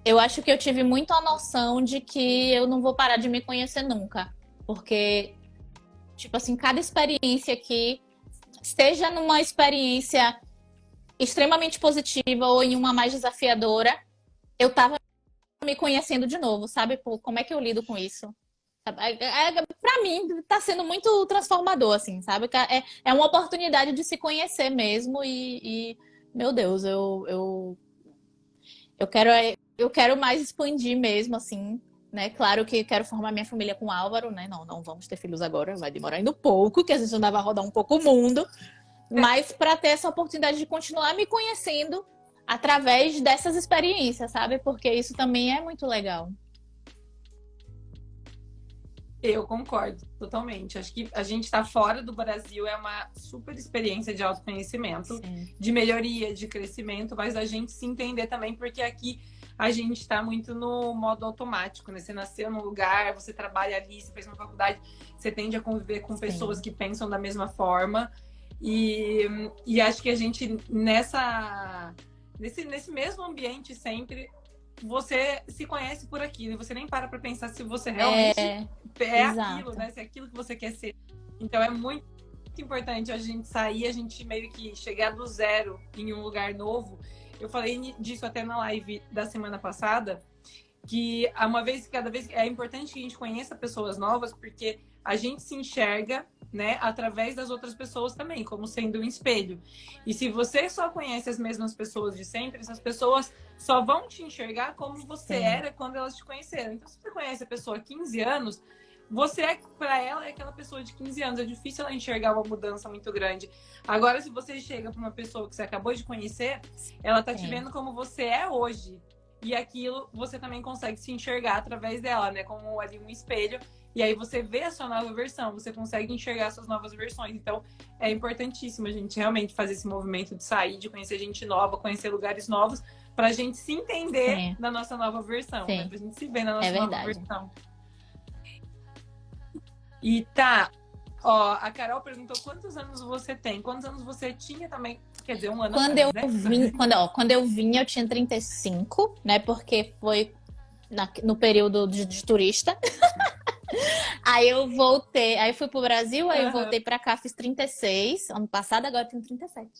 eu acho que eu tive muito a noção de que eu não vou parar de me conhecer nunca. Porque, tipo assim, cada experiência aqui, seja numa experiência extremamente positiva ou em uma mais desafiadora, eu tava me conhecendo de novo, sabe? Pô, como é que eu lido com isso? Pra mim, tá sendo muito transformador, assim, sabe? É uma oportunidade de se conhecer mesmo e meu Deus, eu quero mais expandir mesmo, assim, né? Claro que quero formar minha família com o Álvaro, né? Não vamos ter filhos agora, vai demorar ainda um pouco, que a gente ainda vai rodar um pouco o mundo. Mas para ter essa oportunidade de continuar me conhecendo através dessas experiências, sabe? Porque isso também é muito legal. Eu concordo totalmente. Acho que a gente estar fora do Brasil é uma super experiência de autoconhecimento, de melhoria, de crescimento, mas a gente se entender também, porque aqui a gente está muito no modo automático, né? Você nasceu num lugar, você trabalha ali, você fez uma faculdade, você tende a conviver com pessoas que pensam da mesma forma. E acho que a gente, nesse mesmo ambiente sempre, você se conhece por aquilo. E você nem para pensar se você realmente é aquilo, né? Se é aquilo que você quer ser. Então é muito importante a gente sair, a gente meio que chegar do zero em um lugar novo. Eu falei disso até na live da semana passada, que cada vez é importante que a gente conheça pessoas novas, porque a gente se enxerga, né, através das outras pessoas também, como sendo um espelho. E se você só conhece as mesmas pessoas de sempre, essas pessoas só vão te enxergar como você era quando elas te conheceram. Então, se você conhece a pessoa há 15 anos, você, para ela, é aquela pessoa de 15 anos. É difícil ela enxergar uma mudança muito grande. Agora, se você chega para uma pessoa que você acabou de conhecer, ela tá te vendo como você é hoje. E aquilo você também consegue se enxergar através dela, né? Como ali um espelho. E aí você vê a sua nova versão, você consegue enxergar suas novas versões. Então, é importantíssimo a gente realmente fazer esse movimento de sair, de conhecer gente nova, conhecer lugares novos, pra gente se entender na nossa nova versão, né? Pra gente se ver na nossa nova versão. E tá, ó, a Carol perguntou quantos anos você tem? Quantos anos você tinha também? Quer dizer, um ano Quando eu vim, eu tinha 35, né? Porque foi no período de turista. Aí eu voltei, aí fui pro Brasil, aí eu voltei pra cá, fiz 36 ano passado, agora eu tenho 37.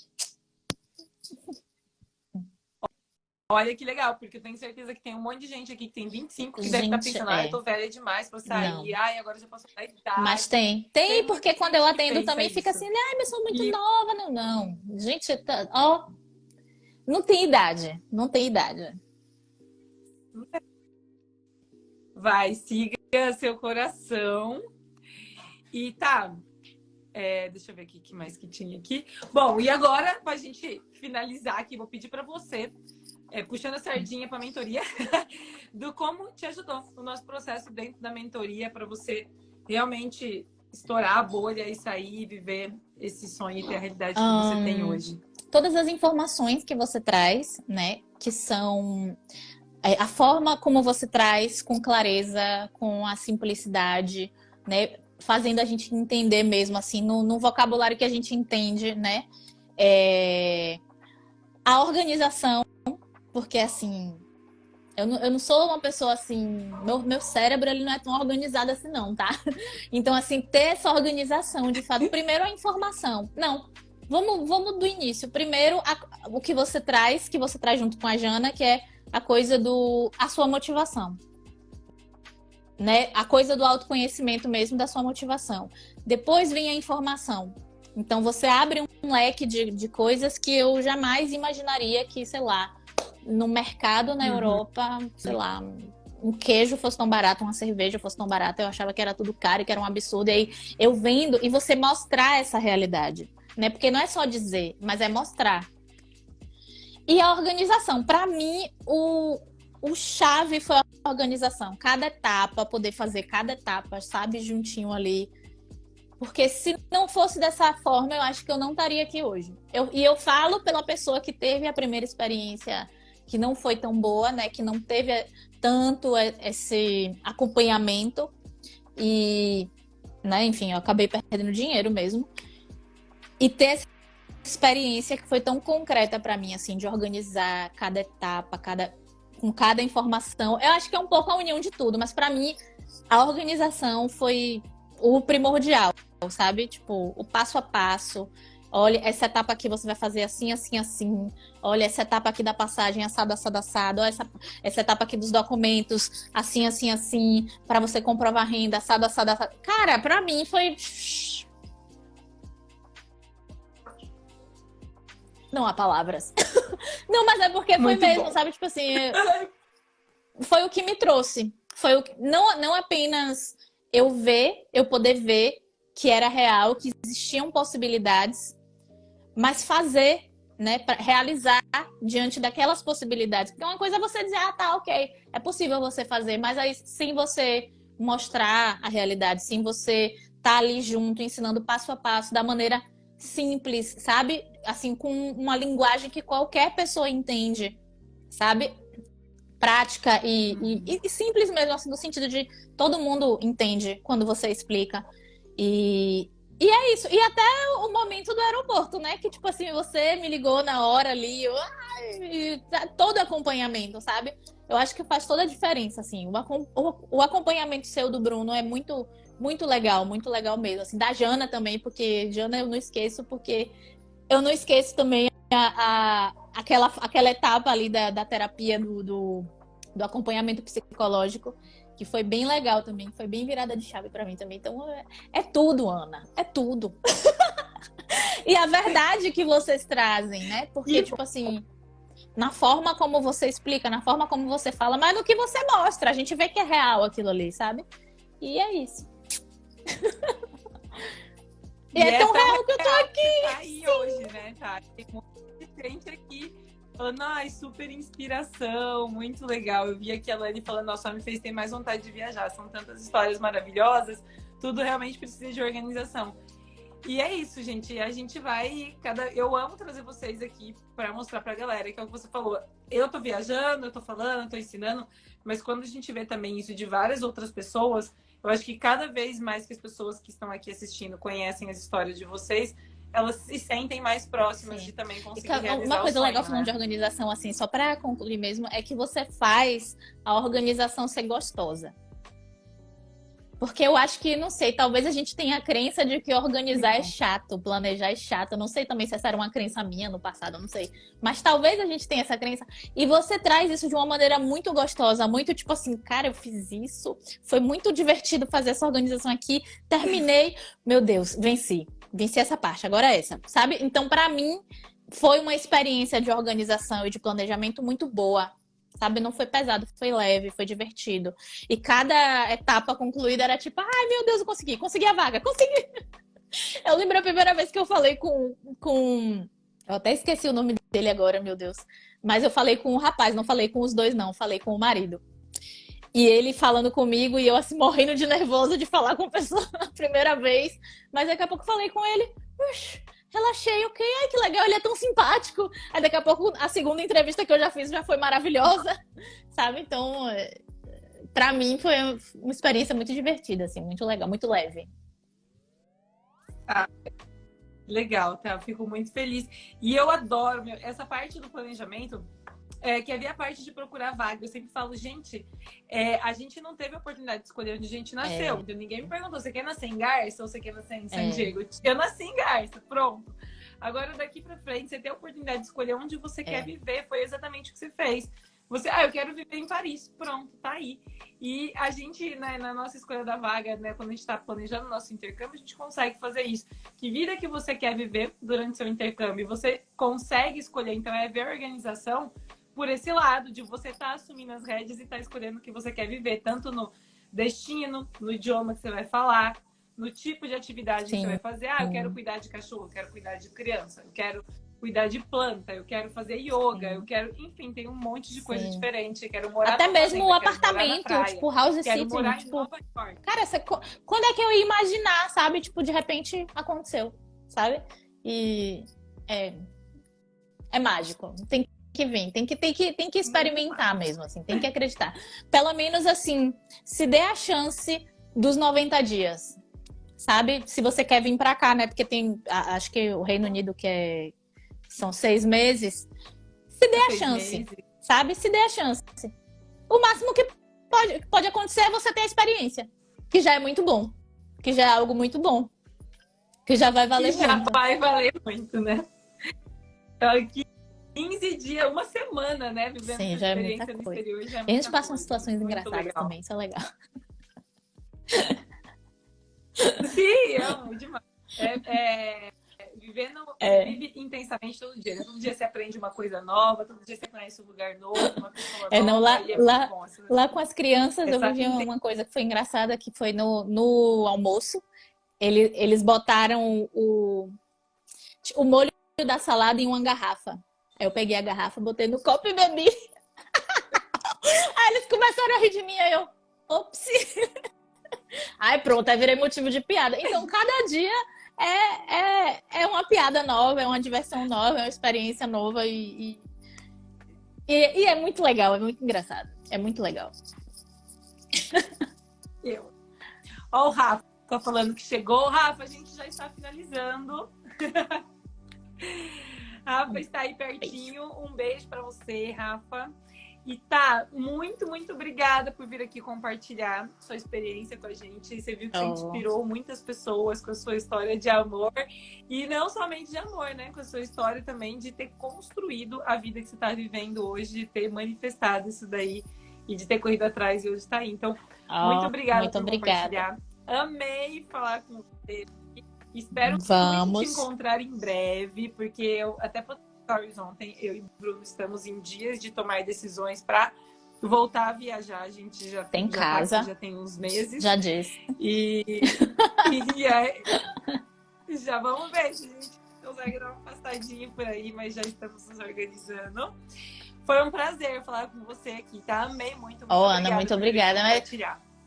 Olha que legal, porque eu tenho certeza que tem um monte de gente aqui que tem 25 que deve estar pensando, eu tô velha demais pra sair, Não. Agora já posso sair. Mas tem porque quando eu atendo também fica assim, ai, mas sou muito nova. Não. Gente, ó, não tem idade, não tem idade. Vai, siga seu coração. E tá, deixa eu ver aqui o que mais que tinha aqui. Bom, e agora, pra gente finalizar aqui, vou pedir pra você, puxando a sardinha pra mentoria, do como te ajudou o nosso processo dentro da mentoria, pra você realmente estourar a bolha e sair e viver esse sonho e ter a realidade que você tem hoje? Todas as informações que você traz, né? Que são a forma como você traz com clareza, com a simplicidade, né? Fazendo a gente entender mesmo, assim, no vocabulário que a gente entende, né? A organização, porque assim, eu não sou uma pessoa assim, meu cérebro ele não é tão organizado assim não, tá? Então assim, ter essa organização de fato, primeiro a informação. Não, vamos do início. Primeiro o que você traz junto com a Jana, que é a coisa a sua motivação. Né? A coisa do autoconhecimento mesmo da sua motivação. Depois vem a informação. Então você abre um leque de coisas que eu jamais imaginaria que, sei lá, no mercado na Europa, sei lá, um queijo fosse tão barato, uma cerveja fosse tão barata, eu achava que era tudo caro e que era um absurdo. E aí eu vendo e você mostrar essa realidade, né? Porque não é só dizer, mas é mostrar. E a organização, para mim, o chave foi a organização. Cada etapa, poder fazer cada etapa, sabe, juntinho ali. Porque se não fosse dessa forma, eu acho que eu não estaria aqui hoje. E eu falo pela pessoa que teve a primeira experiência que não foi tão boa, né? Que não teve tanto esse acompanhamento. E, né, enfim, eu acabei perdendo dinheiro mesmo. E ter essa experiência que foi tão concreta para mim, assim, de organizar cada etapa, com cada informação. Eu acho que é um pouco a união de tudo, mas para mim a organização foi o primordial, sabe? Tipo, o passo a passo. Olha, essa etapa aqui você vai fazer assim, assim, assim. Olha, essa etapa aqui da passagem, assado, assado, assado. Olha, essa etapa aqui dos documentos, assim, assim, assim. Para você comprovar a renda, assado, assado, assado. Cara, para mim foi... Não há palavras. Não, mas é porque foi muito mesmo, bom. Sabe? Tipo assim, foi o que me trouxe. Foi não apenas eu poder ver que era real, que existiam possibilidades, mas fazer, né? Realizar diante daquelas possibilidades. Porque uma coisa é você dizer, tá, ok, é possível você fazer, mas aí sem você mostrar a realidade, sem você estar ali junto, ensinando passo a passo, da maneira simples, sabe? Assim, com uma linguagem que qualquer pessoa entende, sabe? Prática e simples mesmo, assim, no sentido de todo mundo entende quando você explica. E é isso. E até o momento do aeroporto, né? Que, tipo assim, você me ligou na hora ali, todo acompanhamento, sabe? Eu acho que faz toda a diferença, assim. O acompanhamento seu do Bruno é muito, muito legal mesmo. Assim, da Jana também, porque Jana eu não esqueço, porque eu não esqueço também aquela etapa ali da terapia do acompanhamento psicológico, que foi bem legal também, foi bem virada de chave para mim também. Então, é tudo, Ana, é tudo. E a verdade que vocês trazem, né? Porque, tipo assim, na forma como você explica, na forma como você fala, mas no que você mostra, a gente vê que é real aquilo ali, sabe? E é isso. E é tão real que eu tô aqui. Tá aí hoje, né, tá? Tem um monte de gente aqui falando, ai, super inspiração, muito legal. Eu vi aqui a Lani falando, nossa, me fez ter mais vontade de viajar. São tantas histórias maravilhosas, tudo realmente precisa de organização. E é isso, gente. A gente vai. Eu amo trazer vocês aqui para mostrar pra galera, que é o que você falou. Eu tô viajando, eu tô falando, eu tô ensinando, mas quando a gente vê também isso de várias outras pessoas, eu acho que cada vez mais que as pessoas que estão aqui assistindo conhecem as histórias de vocês, elas se sentem mais próximas de também conseguir realizar uma coisa sonho, legal né? falando de organização, assim, só para concluir mesmo, é que você faz a organização ser gostosa. Porque eu acho que, não sei, talvez a gente tenha a crença de que organizar é chato, planejar é chato. Eu não sei também se essa era uma crença minha no passado, eu não sei. Mas talvez a gente tenha essa crença. E você traz isso de uma maneira muito gostosa, muito tipo assim, cara, eu fiz isso. Foi muito divertido fazer essa organização aqui. Terminei. Meu Deus, venci. Venci essa parte, agora é essa, sabe? Então, pra mim, foi uma experiência de organização e de planejamento muito boa. Sabe, não foi pesado, foi leve, foi divertido. E cada etapa concluída era tipo, ai meu Deus, eu consegui a vaga, consegui. Eu lembro a primeira vez que eu falei com... Eu até esqueci o nome dele agora, meu Deus. Mas eu falei com o rapaz, não falei com os dois não, falei com o marido. E ele falando comigo e eu assim morrendo de nervosa de falar com a pessoa a primeira vez. Mas daqui a pouco falei com ele, "Ush, relaxei, ok, ai que legal, ele é tão simpático." Aí daqui a pouco a segunda entrevista que eu já fiz já foi maravilhosa, sabe? Então, pra mim foi uma experiência muito divertida, assim, muito legal, muito leve. Ah, legal, tá? Eu fico muito feliz. E eu adoro essa parte do planejamento. Que havia a parte de procurar vaga. Eu sempre falo, gente, a gente não teve a oportunidade de escolher onde a gente nasceu. Então, ninguém me perguntou, você quer nascer em Garça ou você quer nascer em San Diego? Eu nasci em Garça, pronto. Agora, daqui pra frente, você tem a oportunidade de escolher onde você quer viver. Foi exatamente o que você fez. Você, eu quero viver em Paris. Pronto, tá aí. E a gente, né, na nossa escolha da vaga, né, quando a gente tá planejando o nosso intercâmbio, a gente consegue fazer isso. Que vida que você quer viver durante seu intercâmbio, você consegue escolher. Então, é ver a organização por esse lado, de você estar assumindo as rédeas e estar escolhendo o que você quer viver, tanto no destino, no idioma que você vai falar, no tipo de atividade que você vai fazer. Eu quero cuidar de cachorro, eu quero cuidar de criança, eu quero cuidar de planta, eu quero fazer yoga, eu quero... Enfim, tem um monte de coisa diferente. Eu quero morar até mesmo o apartamento, tipo house quero sitting, morar tipo... em Nova York. Cara, quando é que eu ia imaginar, sabe? Tipo, de repente aconteceu, sabe? E é mágico. Tem que vir, tem que experimentar mesmo, assim, tem que acreditar. Pelo menos assim, se dê a chance dos 90 dias, sabe? Se você quer vir pra cá, né? Porque tem, acho que o Reino Unido são 6 meses. Se dê a chance, sabe? Se dê a chance. O máximo que pode acontecer é você ter a experiência, que já é muito bom, que já é algo muito bom, que já vai valer muito. Já vai valer muito, né? Então, aqui 15 dias, uma semana, né? Vivendo essa já experiência é no coisa. exterior. Já é e a gente passa coisa. umas situações Muito engraçadas legal. também, isso é legal. Sim, amo demais. Vivendo, vive intensamente todo dia. Todo dia você aprende uma coisa nova, todo dia você conhece um lugar novo, uma pessoa nova. Não, muito bom. Lá com as crianças eu vivi uma coisa que foi engraçada, que foi no almoço. Eles botaram o molho da salada em uma garrafa. Aí eu peguei a garrafa, botei no copo e bebi. Aí eles começaram a rir de mim, aí eu, ops. Aí pronto, aí virei motivo de piada. Então, cada dia é uma piada nova, é uma diversão nova, é uma experiência nova e é muito legal, é muito engraçado. É muito legal. Ó, o Rafa tá falando que chegou. Rafa, a gente já está finalizando. Rafa está aí pertinho. Um beijo para você, Rafa. E tá, muito, muito obrigada por vir aqui compartilhar sua experiência com a gente. Você viu que você inspirou muitas pessoas com a sua história de amor. E não somente de amor, né? Com a sua história também de ter construído a vida que você está vivendo hoje, de ter manifestado isso daí e de ter corrido atrás e hoje está aí. Então, muito obrigada por compartilhar. Amei falar com você. Espero muito te encontrar em breve, porque eu até stories ontem, eu e o Bruno estamos em dias de tomar decisões para voltar a viajar. A gente já tem casa, já tem uns meses. Já disse. E aí, já vamos ver se a gente consegue dar uma passadinha por aí, mas já estamos nos organizando. Foi um prazer falar com você aqui, tá? Amei muito. Ana, muito obrigada.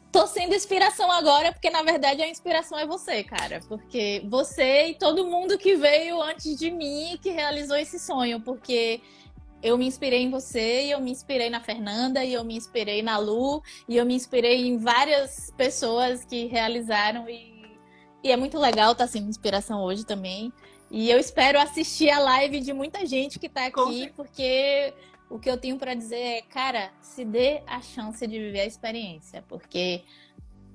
Tô sendo inspiração agora, porque na verdade a inspiração é você, cara. Porque você e todo mundo que veio antes de mim que realizou esse sonho. Porque eu me inspirei em você, e eu me inspirei na Fernanda, e eu me inspirei na Lu, e eu me inspirei em várias pessoas que realizaram. E é muito legal estar sendo inspiração hoje também. E eu espero assistir a live de muita gente que tá aqui, porque o que eu tenho para dizer é, cara, se dê a chance de viver a experiência, porque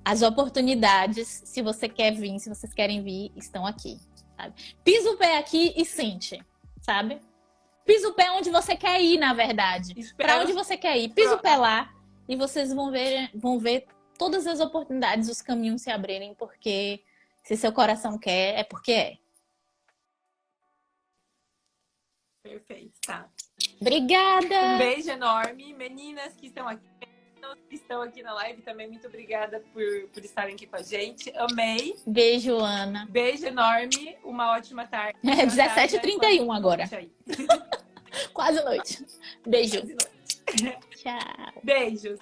as oportunidades, se você quer vir, se vocês querem vir, estão aqui, sabe? Pisa o pé aqui e sente, sabe? Pisa o pé onde você quer ir, na verdade. Para onde você quer ir, pisa o pé lá e vocês vão ver todas as oportunidades, os caminhos se abrirem, porque se seu coração quer, é porque é. Perfeito, tá. Obrigada! Um beijo enorme. Meninas que estão aqui na live também, muito obrigada por estarem aqui com a gente. Amei. Beijo, Ana. Beijo enorme. Uma ótima tarde. 17h31 agora. Quase noite. Beijo. Quase noite. Tchau. Beijos.